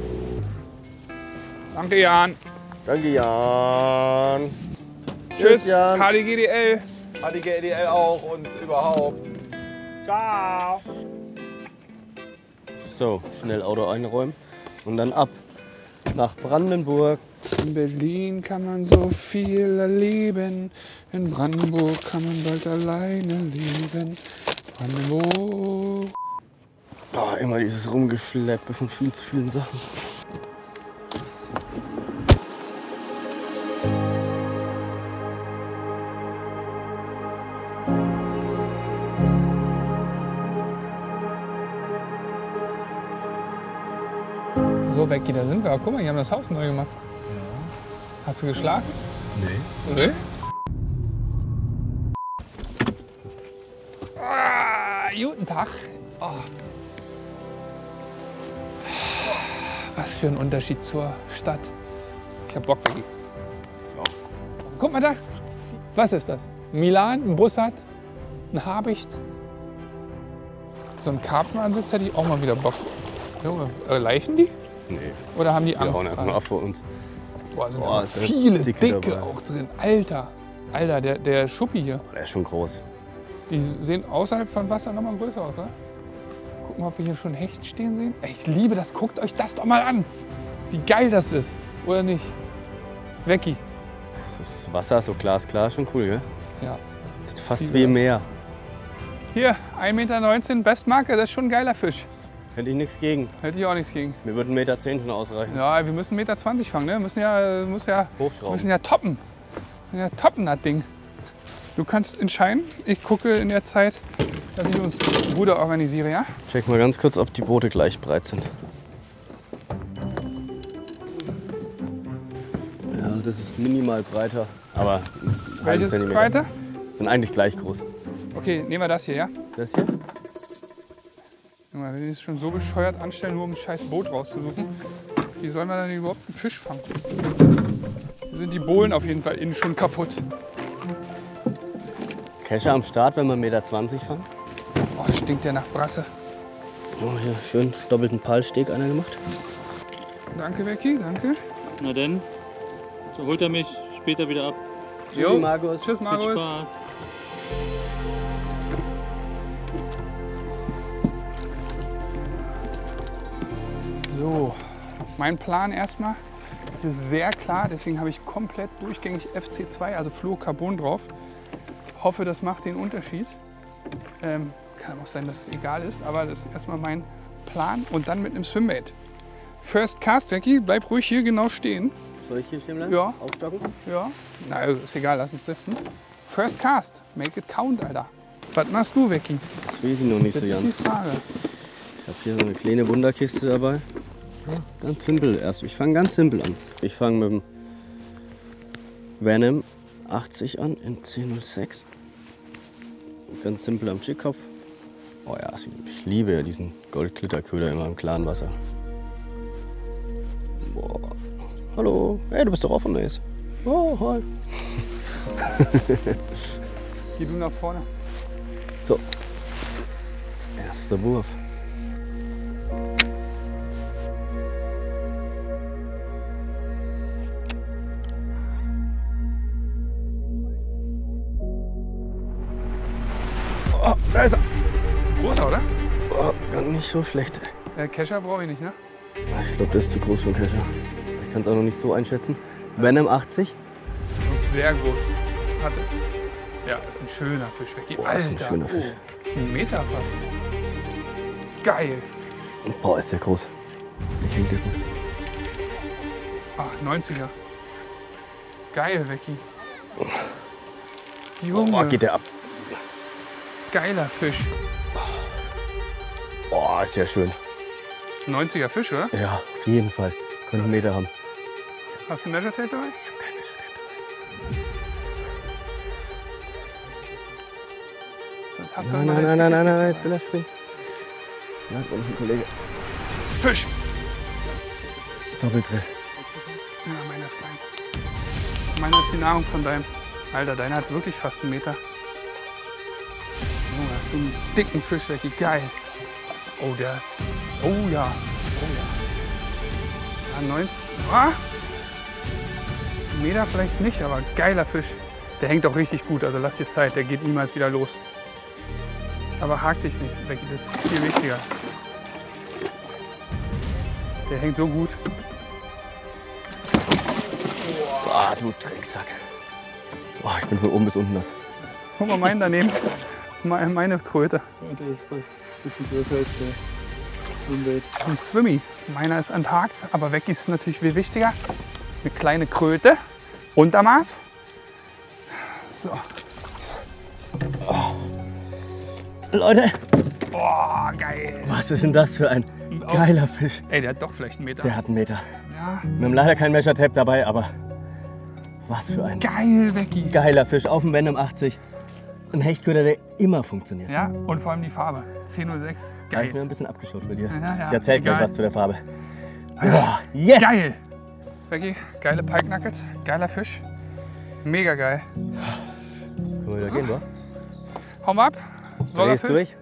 Danke, Jan. Danke, Jan. Tschüss, Jan. HDGDL. HDGDL auch und überhaupt. Ciao. So, schnell Auto einräumen und dann ab nach Brandenburg. In Berlin kann man so viel erleben. In Brandenburg kann man bald alleine leben. Brandenburg. Oh, immer dieses Rumgeschleppe von viel zu vielen Sachen. So, Becky, da sind wir. Guck mal, die haben das Haus neu gemacht. Hast du geschlafen? Nee. Nee? Ah, guten Tag. Oh. Was für ein Unterschied zur Stadt. Ich hab Bock, Becky. Guck mal da. Was ist das? Milan, ein Bussard, ein Habicht. So ein Karpfenansitz hätte ich auch mal wieder Bock. Junge, leichen die? Nee, Oder haben die wir Angst? hauen einfach nur ab vor uns. Boah, sind Boah, aber ist ja viele dicke dicke dabei. auch drin. Alter, Alter, der Schuppi hier. Der ist schon groß. Die sehen außerhalb von Wasser noch mal größer aus, oder? Gucken wir, ob wir hier schon Hecht stehen sehen. Ey, ich liebe das. Guckt euch das doch mal an. Wie geil das ist. Oder nicht? Wecki. Das Wasser so glasklar, schon cool, gell? Ja. Das ist fast Liebe wie das. im Meer. Hier, 1,19 Meter, Bestmarke. Das ist schon ein geiler Fisch. Hätte ich nichts gegen. Hätte ich auch nichts gegen. Mir würde 1,10 Meter schon ausreichen. Ja, wir müssen 1,20 Meter fangen, ne? Wir müssen ja Hochschrauben. toppen. Ja, toppen das Ding. Du kannst entscheiden. Ich gucke in der Zeit, dass ich uns Ruder organisiere, ja? Check mal ganz kurz, ob die Boote gleich breit sind. Ja, das ist minimal breiter. Aber einen halben Welches ist Zentimeter. breiter? Sind eigentlich gleich groß. Okay, nehmen wir das hier, ja? Das hier? Junge, wenn die es schon so bescheuert anstellen, nur um ein scheiß Boot rauszusuchen, wie sollen wir dann überhaupt einen Fisch fangen? Da sind die Bohlen auf jeden Fall innen schon kaputt. Kescher am Start, wenn wir 1,20 Meter fangen. Oh, stinkt der nach Brasse. Oh, hier schön doppelten Palsteg einer gemacht. Danke, Becky, danke. Na denn, so holt er mich später wieder ab. Tschüssi, Markus. Tschüss, Viel Markus. Spaß. So, mein Plan erstmal. Es ist sehr klar, deswegen habe ich komplett durchgängig FC2, also Fluorocarbon drauf. Hoffe, das macht den Unterschied. Kann auch sein, dass es egal ist, aber das ist erstmal mein Plan. Und dann mit einem Swimbait. First Cast, Becky, bleib ruhig hier genau stehen. Soll ich hier stehen bleiben? Ja. Aufstocken? Ja, na, ist egal, lass uns driften. First Cast, make it count, Alter. Was machst du, Becky? Das weiß ich noch nicht Das so ist die ganz. Frage. Ich habe hier so eine kleine Wunderkiste dabei. Ganz simpel erst. Ich fange ganz simpel an. Ich fange mit dem Venom 80 an in 1006. Ganz simpel am Jigkopf. Oh ja, ich liebe ja diesen Gold-Glitter-Köder immer im klaren Wasser. Boah. Hallo. Hey, du bist doch auch von Ace. Oh, hi. Geh du nach vorne. So. Erster Wurf. Oh, da ist er. Großer, oder? Oh, gar nicht so schlecht. Kescher brauche ich nicht, ne? Ich glaube, der ist zu groß für einen Kescher. Ich kann es auch noch nicht so einschätzen. Venom 80. Sehr groß. Hatte. Ja, ist ein schöner Fisch. Becky. Boah, ist ein schöner Fisch. Ist ein Meter fast. Geil. Boah, ist der groß. Ich hänge gut. Ach, 90er. Geil, Becky. Junge, Boah, geht der ab. geiler Fisch. Boah, ist ja schön. 90er Fisch, oder? Ja, auf jeden Fall. Könnte einen Meter haben. Hast du ein Measure Tape dabei? Ich habe kein Measure Tape Sonst hast du dabei. immer Nein, jetzt will er springen. Ja, da noch ein Kollege. Fisch! Doppeldrill. Ja, meiner ist klein. Meiner ist die Nahrung von deinem. Alter, deiner hat wirklich fast einen Meter. Oh, hast du einen dicken Fisch weg, wie geil. Oh, der. Oh ja. Oh ja. Ja, 90. Ah? Einen Meter vielleicht nicht, aber geiler Fisch. Der hängt auch richtig gut, also lass dir Zeit, der geht niemals wieder los. Aber hak dich nicht weg, das ist viel wichtiger. Der hängt so gut. Boah, du Drecksack. Boah, ich bin von oben bis unten nass. Guck mal meinen daneben. Meine Kröte. Und der ist voll ein bisschen größer als der Swimbait. Ein Swimmy. Meiner ist anparkt, aber weg ist natürlich viel wichtiger. Eine kleine Kröte. Untermaß. So. Leute, Boah, geil. was ist denn das für ein geiler Fisch? Ey, der hat doch vielleicht einen Meter. Der hat einen Meter. Ja. Wir haben leider kein Measure Tape dabei, aber was für ein Geil, Becky. geiler Fisch auf dem Venom 80. Ein Hechtköder, der immer funktioniert. Ja, und vor allem die Farbe. 10:06. Da habe ich mir Geil. ein bisschen abgeschaut bei dir. Ja, Ich erzähl gleich egal. was zu der Farbe. Boah, yes! Geil. Becky, geile Pike Nuggets. Geiler Fisch. Mega geil. Können wir wieder gehen, wa? Hau mal ab. Soll Drehst er durch?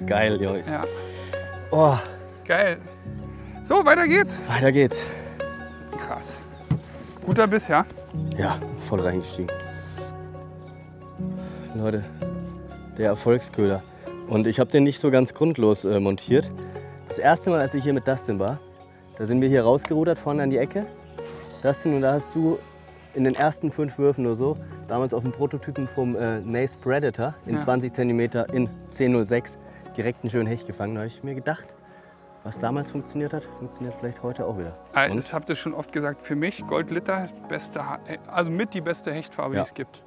Geil, Jungs. Ja, Oh, geil. So, weiter geht's. weiter geht's. Krass. Guter Biss, ja? Ja, voll reingestiegen. Leute, der Erfolgsköder. Und ich habe den nicht so ganz grundlos montiert. Das erste Mal, als ich hier mit Dustin war, da sind wir hier rausgerudert, vorne an die Ecke. Dustin, und da hast du in den ersten 5 Würfen nur so, damals auf dem Prototypen vom Nace Predator in Ja. 20 cm in 10:06 direkt einen schönen Hecht gefangen. Da habe ich mir gedacht, was damals funktioniert hat, funktioniert vielleicht heute auch wieder. Und? Das habt ihr schon oft gesagt. Für mich Goldlitter, also mit die beste Hechtfarbe, Ja. die es gibt.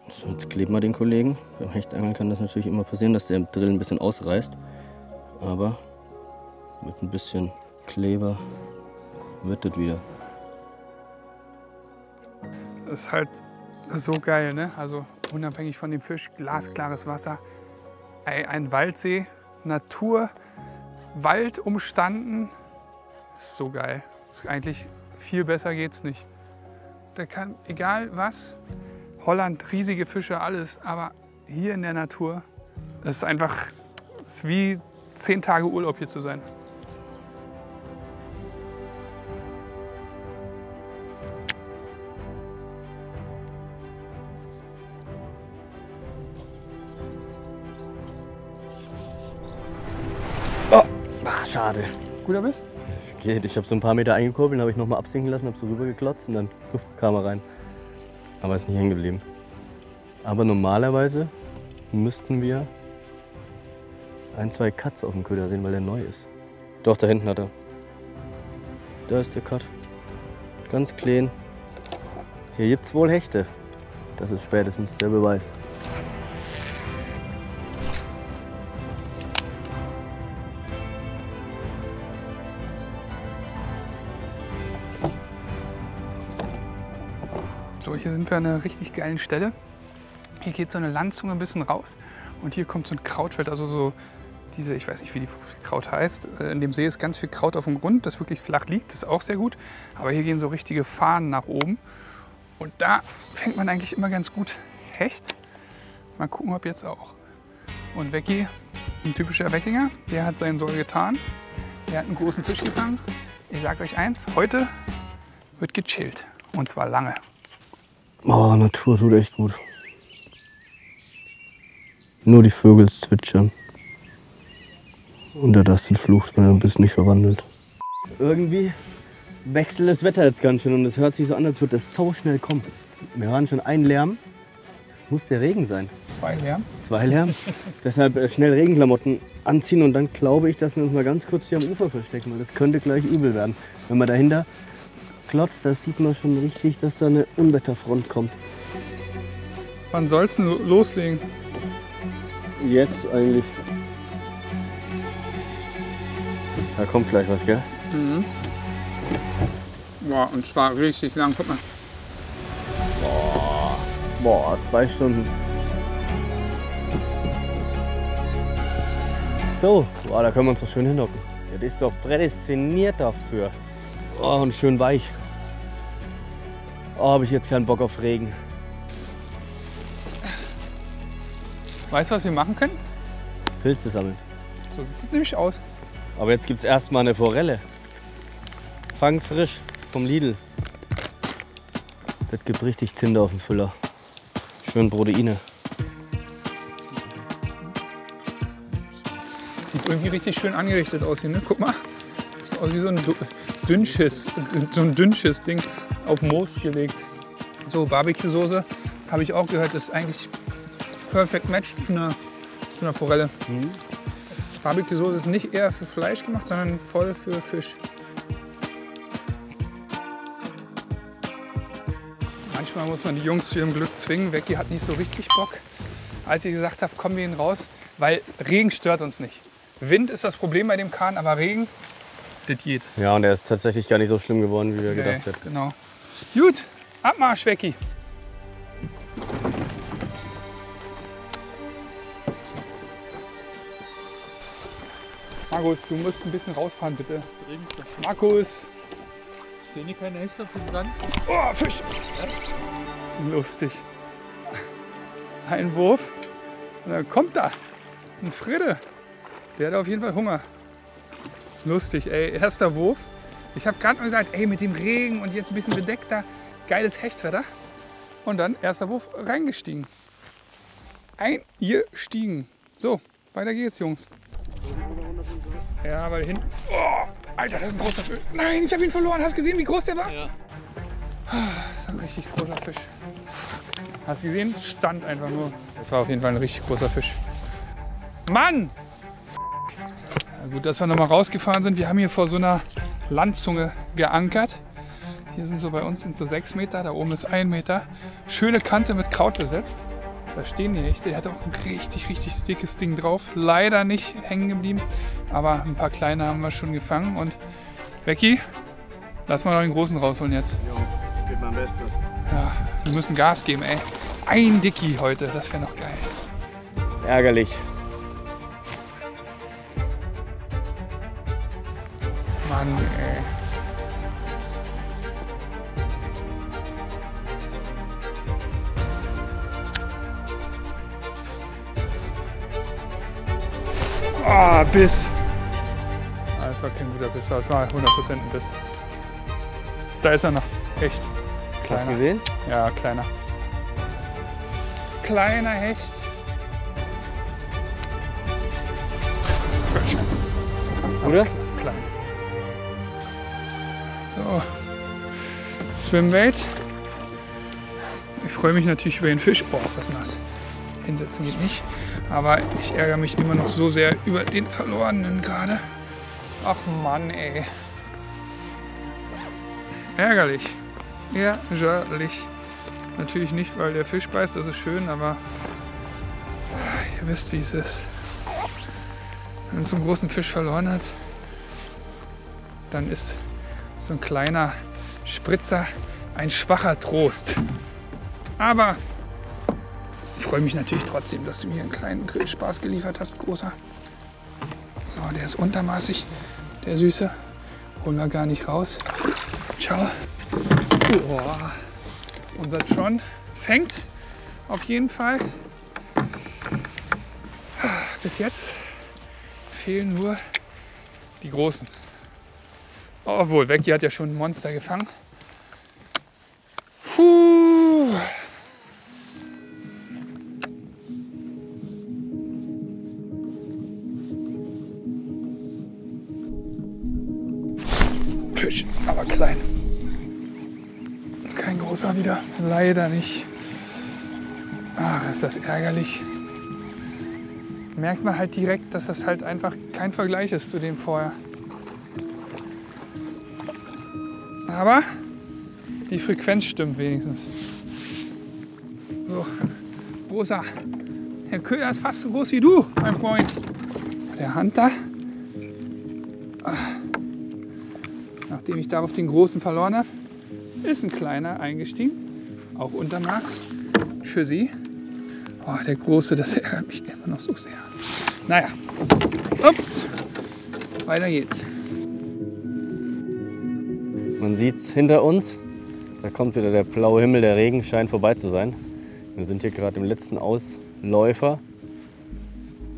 So, jetzt kleben wir den Kollegen. Beim Hechtangeln kann das natürlich immer passieren, dass der Drill ein bisschen ausreißt. Aber mit ein bisschen Kleber wird das wieder. Das ist halt so geil, ne? Also unabhängig von dem Fisch, glasklares Wasser. Ey, ein Waldsee, Natur, Wald umstanden. Ist so geil. Ist eigentlich viel besser geht's nicht. Da kann, egal was, Holland, riesige Fische, alles. Aber hier in der Natur, das ist einfach, das ist wie 10 Tage Urlaub hier zu sein. Schade. Guter Biss? Geht. Ich habe so ein paar Meter eingekurbelt, habe ich noch mal absinken lassen, habe so rübergeklotzt und dann kam er rein. Aber ist nicht hängen geblieben. Aber normalerweise müssten wir 1, 2 Cuts auf dem Köder sehen, weil der neu ist. Doch, da hinten hat er. Da ist der Cut. Ganz clean. Hier gibt's wohl Hechte. Das ist spätestens der Beweis. So, hier sind wir an einer richtig geilen Stelle. Hier geht so eine Landzunge ein bisschen raus und hier kommt so ein Krautfeld, also so diese, ich weiß nicht, wie die Kraut heißt. In dem See ist ganz viel Kraut auf dem Grund, das wirklich flach liegt, das ist auch sehr gut. Aber hier gehen so richtige Fahnen nach oben und da fängt man eigentlich immer ganz gut Hecht. Mal gucken, ob jetzt auch. Und Wecki, ein typischer Weckinger, der hat seinen Soll getan. Der hat einen großen Fisch gefangen. Ich sage euch eins, heute wird gechillt und zwar lange. Oh, Natur tut echt gut. Nur die Vögel zwitschern. Und der Dustin flucht, wenn er ein bisschen nicht verwandelt. Irgendwie wechselt das Wetter jetzt ganz schön und es hört sich so an, als würde es so schnell kommen. Wir hören schon einen Lärm. Das muss der Regen sein. 2 Lärm. 2 Lärm. Deshalb schnell Regenklamotten anziehen und dann glaube ich, dass wir uns mal ganz kurz hier am Ufer verstecken, weil das könnte gleich übel werden. Wenn man dahinter klotzt, da sieht man schon richtig, dass da eine Unwetterfront kommt. Wann soll's denn loslegen? Jetzt eigentlich. Da kommt gleich was, gell? Mhm. Boah, und zwar richtig lang. Guck mal. Boah, 2 Stunden. So, boah, da können wir uns doch schön hinhocken. Das ist doch prädestiniert dafür. Oh, und schön weich. Oh, habe ich jetzt keinen Bock auf Regen. Weißt du, was wir machen können? Pilze sammeln. So sieht es nämlich aus. Aber jetzt gibt es erstmal eine Forelle. Fang frisch vom Lidl. Das gibt richtig Tinte auf dem Füller. Schön Proteine. Sieht irgendwie richtig schön angerichtet aus hier, ne? Guck mal. Sieht aus wie so ein Dünnschiss-Ding auf Moos gelegt. So, Barbecue-Soße habe ich auch gehört, ist eigentlich perfect match zu einer Forelle. Barbecue-Soße ist nicht eher für Fleisch gemacht, sondern voll für Fisch. Manchmal muss man die Jungs zu ihrem Glück zwingen. Becky hat nicht so richtig Bock, als ich gesagt habe, kommen wir ihn raus, weil Regen stört uns nicht. Wind ist das Problem bei dem Kahn, aber Regen, das geht. Ja, und er ist tatsächlich gar nicht so schlimm geworden, wie wir gedacht hätten. Genau. Gut, Abmarsch, Becky. Markus, du musst ein bisschen rausfahren, bitte. Markus! Stehen hier keine Hechte auf dem Sand? Oh, Fisch! Lustig. Ein Wurf. Und dann kommt da ein Friede. Der hat auf jeden Fall Hunger. Lustig, ey. Erster Wurf. Ich habe gerade mal gesagt, ey, mit dem Regen und jetzt ein bisschen bedeckter, geiles Hechtwetter. Und dann erster Wurf reingestiegen. Eingestiegen. So, weiter geht's, Jungs. Ja, weil hinten. Oh, Alter, das ist ein großer Fisch. Nein, ich habe ihn verloren. Hast du gesehen, wie groß der war? Ja. Das ist ein richtig großer Fisch. Hast du gesehen? Stand einfach nur. Das war auf jeden Fall ein richtig großer Fisch. Mann! Na gut, dass wir nochmal rausgefahren sind. Wir haben hier vor so einer Landzunge geankert. Hier sind so bei uns sind so 6 Meter, da oben ist 1 Meter. Schöne Kante mit Kraut besetzt. Da stehen die Hechte. Der hat auch ein richtig, richtig dickes Ding drauf. Leider nicht hängen geblieben, aber ein paar kleine haben wir schon gefangen. Und Becky, lass mal noch den großen rausholen jetzt. Jo, geht mein Bestes. Ja, wir müssen Gas geben, ey. Ein Dickie heute, das wäre noch geil. Ärgerlich. Mann, ey. Ah, Biss. Das war kein guter Biss, das war 100% ein Biss. Da ist er noch. Echt. Hast Kleiner. du gesehen? Ja, kleiner. Kleiner Hecht. Frisch. Oder? Klein. So. Swimweight. Ich freue mich natürlich über den Fisch. Oh, ist das nass. Hinsetzen geht nicht. Aber ich ärgere mich immer noch so sehr über den Verlorenen gerade. Ach Mann, ey. Ärgerlich. Ärgerlich. Natürlich nicht, weil der Fisch beißt, das ist schön, aber ihr wisst, wie es ist. Wenn man so einen großen Fisch verloren hat, dann ist so ein kleiner Spritzer ein schwacher Trost. Aber ich freue mich natürlich trotzdem, dass du mir einen kleinen Grillspaß geliefert hast, großer. So, der ist untermaßig, der Süße. Holen wir gar nicht raus. Ciao. Oh, unser Tron fängt auf jeden Fall. Bis jetzt fehlen nur die Großen. Obwohl, Becky hat ja schon ein Monster gefangen. Puh. Fisch, aber klein. Kein großer wieder. Leider nicht. Ach, ist das ärgerlich. Merkt man halt direkt, dass das halt einfach kein Vergleich ist zu dem vorher. Aber die Frequenz stimmt wenigstens. So, großer. Der Köder ist fast so groß wie du, mein Freund. Der Hunter Nachdem ich darauf den großen verloren habe, ist ein kleiner eingestiegen. Auch unter Maß. Tschüssi. Oh, der große, das ärgert mich immer noch so sehr. Naja. Ups. Weiter geht's. Man sieht es hinter uns. Da kommt wieder der blaue Himmel, der Regen scheint vorbei zu sein. Wir sind hier gerade im letzten Ausläufer.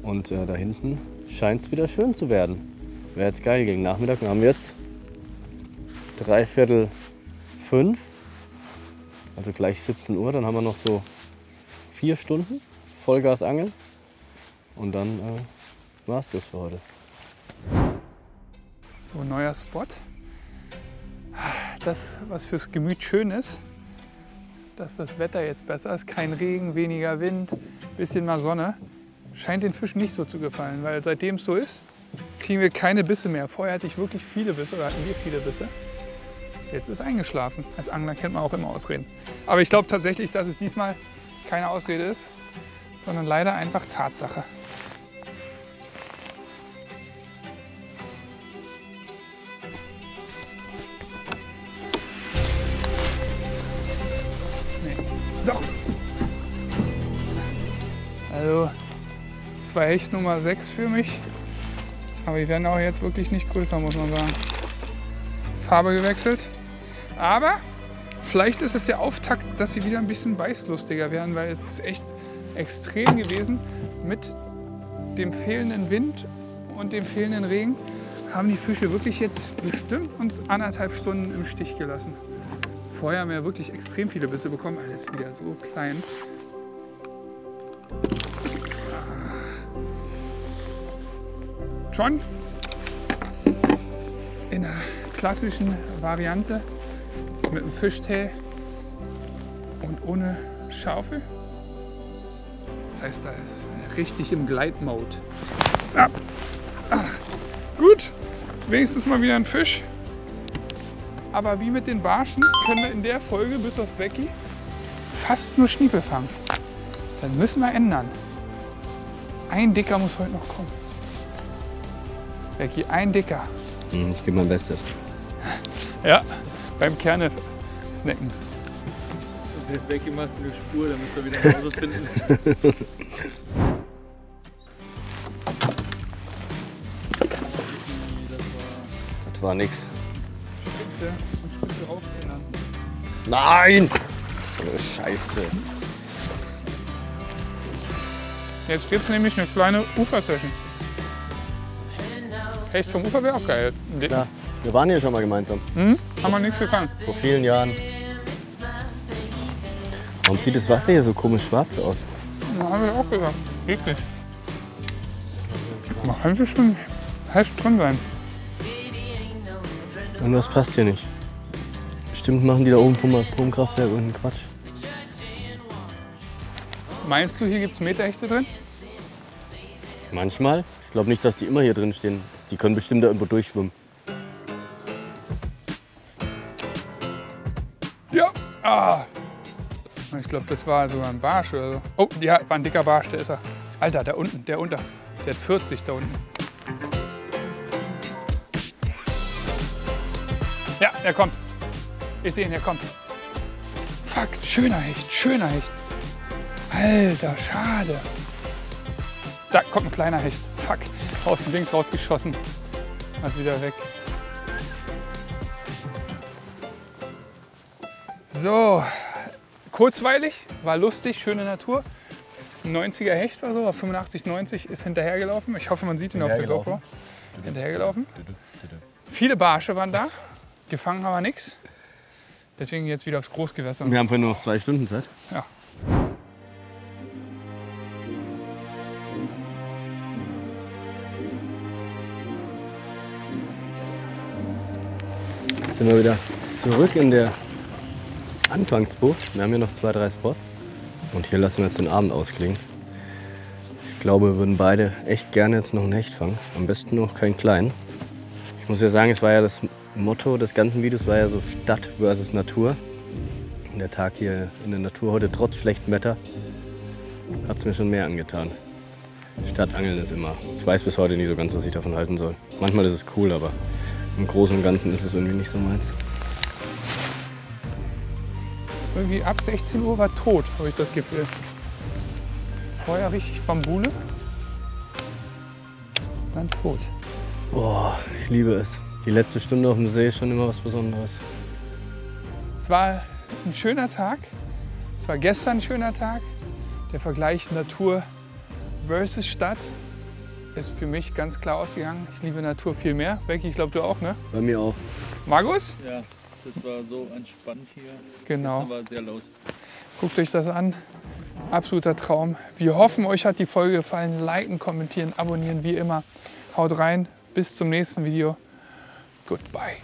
Und da hinten scheint es wieder schön zu werden. Wäre jetzt geil gegen Nachmittag. Wir haben jetzt 3/4 5. Also gleich 17 Uhr. Dann haben wir noch so 4 Stunden Vollgas angeln. Und dann war es das für heute. So, neuer Spot. Das, was fürs Gemüt schön ist, dass das Wetter jetzt besser ist. Kein Regen, weniger Wind, bisschen mal Sonne. Scheint den Fischen nicht so zu gefallen, weil seitdem es so ist, kriegen wir keine Bisse mehr. Vorher hatte ich wirklich viele Bisse oder hatten wir viele Bisse. Jetzt ist eingeschlafen. Als Angler kennt man auch immer Ausreden. Aber ich glaube tatsächlich, dass es diesmal keine Ausrede ist, sondern leider einfach Tatsache. Nee. Doch. Also, es war echt Nummer 6 für mich. Aber die werden auch jetzt wirklich nicht größer, muss man sagen. Farbe gewechselt. Aber vielleicht ist es der Auftakt, dass sie wieder ein bisschen beißlustiger werden, weil es ist echt extrem gewesen. Mit dem fehlenden Wind und dem fehlenden Regen haben die Fische wirklich jetzt bestimmt uns 1,5 Stunden im Stich gelassen. Vorher haben wir wirklich extrem viele Bisse bekommen. Alles wieder so klein. Schon in der klassischen Variante mit einem Fishtail und ohne Schaufel. Das heißt, da ist richtig im Gleitmode. Ja. Gut, wenigstens mal wieder ein Fisch. Aber wie mit den Barschen können wir in der Folge bis auf Becky fast nur Schniepel fangen. Das müssen wir ändern. Ein Dicker muss heute noch kommen. Becky, ein Dicker. Ich gebe mein Bestes. Ja, beim Kerne snacken. Der Becky macht eine Spur, dann müsst ihr wieder nach Hause finden. Das war nix. Spitze und spitze Raufzähne. Nein! So eine Scheiße. Jetzt gibt es nämlich eine kleine Ufer-Session. Echt vom Ufer wäre auch geil. Ja, wir waren hier schon mal gemeinsam. Haben wir nichts gefangen. Vor vielen Jahren. Warum sieht das Wasser hier so komisch schwarz aus? Ja, habe ich auch gesagt. Eklig. Man kann sich schon heiß drin sein. Irgendwas passt hier nicht. Bestimmt machen die da oben vom Atomkraftwerk irgendeinen Quatsch. Meinst du, hier gibt es Meterhechte drin? Manchmal. Ich glaube nicht, dass die immer hier drin stehen. Die können bestimmt da irgendwo durchschwimmen. Ja. Ah. Ich glaube, das war sogar ein Barsch oder so. Oh, ja, war ein dicker Barsch, der ist er. Alter, der unten, der unter. Der hat 40 da unten. Ja, er kommt. Ich sehe ihn, er kommt. Fuck, schöner Hecht, schöner Hecht. Alter, schade. Da kommt ein kleiner Hecht. Fuck, außen links rausgeschossen. Also wieder weg. So, kurzweilig, war lustig, schöne Natur. Ein 90er Hecht oder so, 85, 90 ist hinterhergelaufen. Ich hoffe, man sieht ihn auf der GoPro. Hinterhergelaufen. Viele Barsche waren da. Gefangen haben wir nichts. Deswegen jetzt wieder aufs Großgewässer. Wir haben vorhin nur noch 2 Stunden Zeit. Ja. Jetzt sind wir wieder zurück in der Anfangsbucht. Wir haben hier noch 2, 3 Spots. Und hier lassen wir jetzt den Abend ausklingen. Ich glaube, wir würden beide echt gerne jetzt noch einen Hecht fangen. Am besten noch keinen kleinen. Ich muss ja sagen, es war ja das Motto des ganzen Videos war ja so Stadt versus Natur. Und der Tag hier in der Natur heute, trotz schlechtem Wetter, hat es mir schon mehr angetan. Stadtangeln ist immer. Ich weiß bis heute nicht so ganz, was ich davon halten soll. Manchmal ist es cool, aber im Großen und Ganzen ist es irgendwie nicht so meins. Irgendwie ab 16 Uhr war tot, habe ich das Gefühl. Vorher richtig Bambule, dann tot. Boah, ich liebe es. Die letzte Stunde auf dem See ist schon immer was Besonderes. Es war ein schöner Tag. Es war gestern ein schöner Tag. Der Vergleich Natur versus Stadt ist für mich ganz klar ausgegangen. Ich liebe Natur viel mehr. Becky, ich glaube, du auch, ne? Bei mir auch. Markus? Ja, das war so entspannt hier. Genau. Das war sehr laut. Guckt euch das an. Absoluter Traum. Wir hoffen, euch hat die Folge gefallen. Liken, kommentieren, abonnieren wie immer. Haut rein. Bis zum nächsten Video. Goodbye.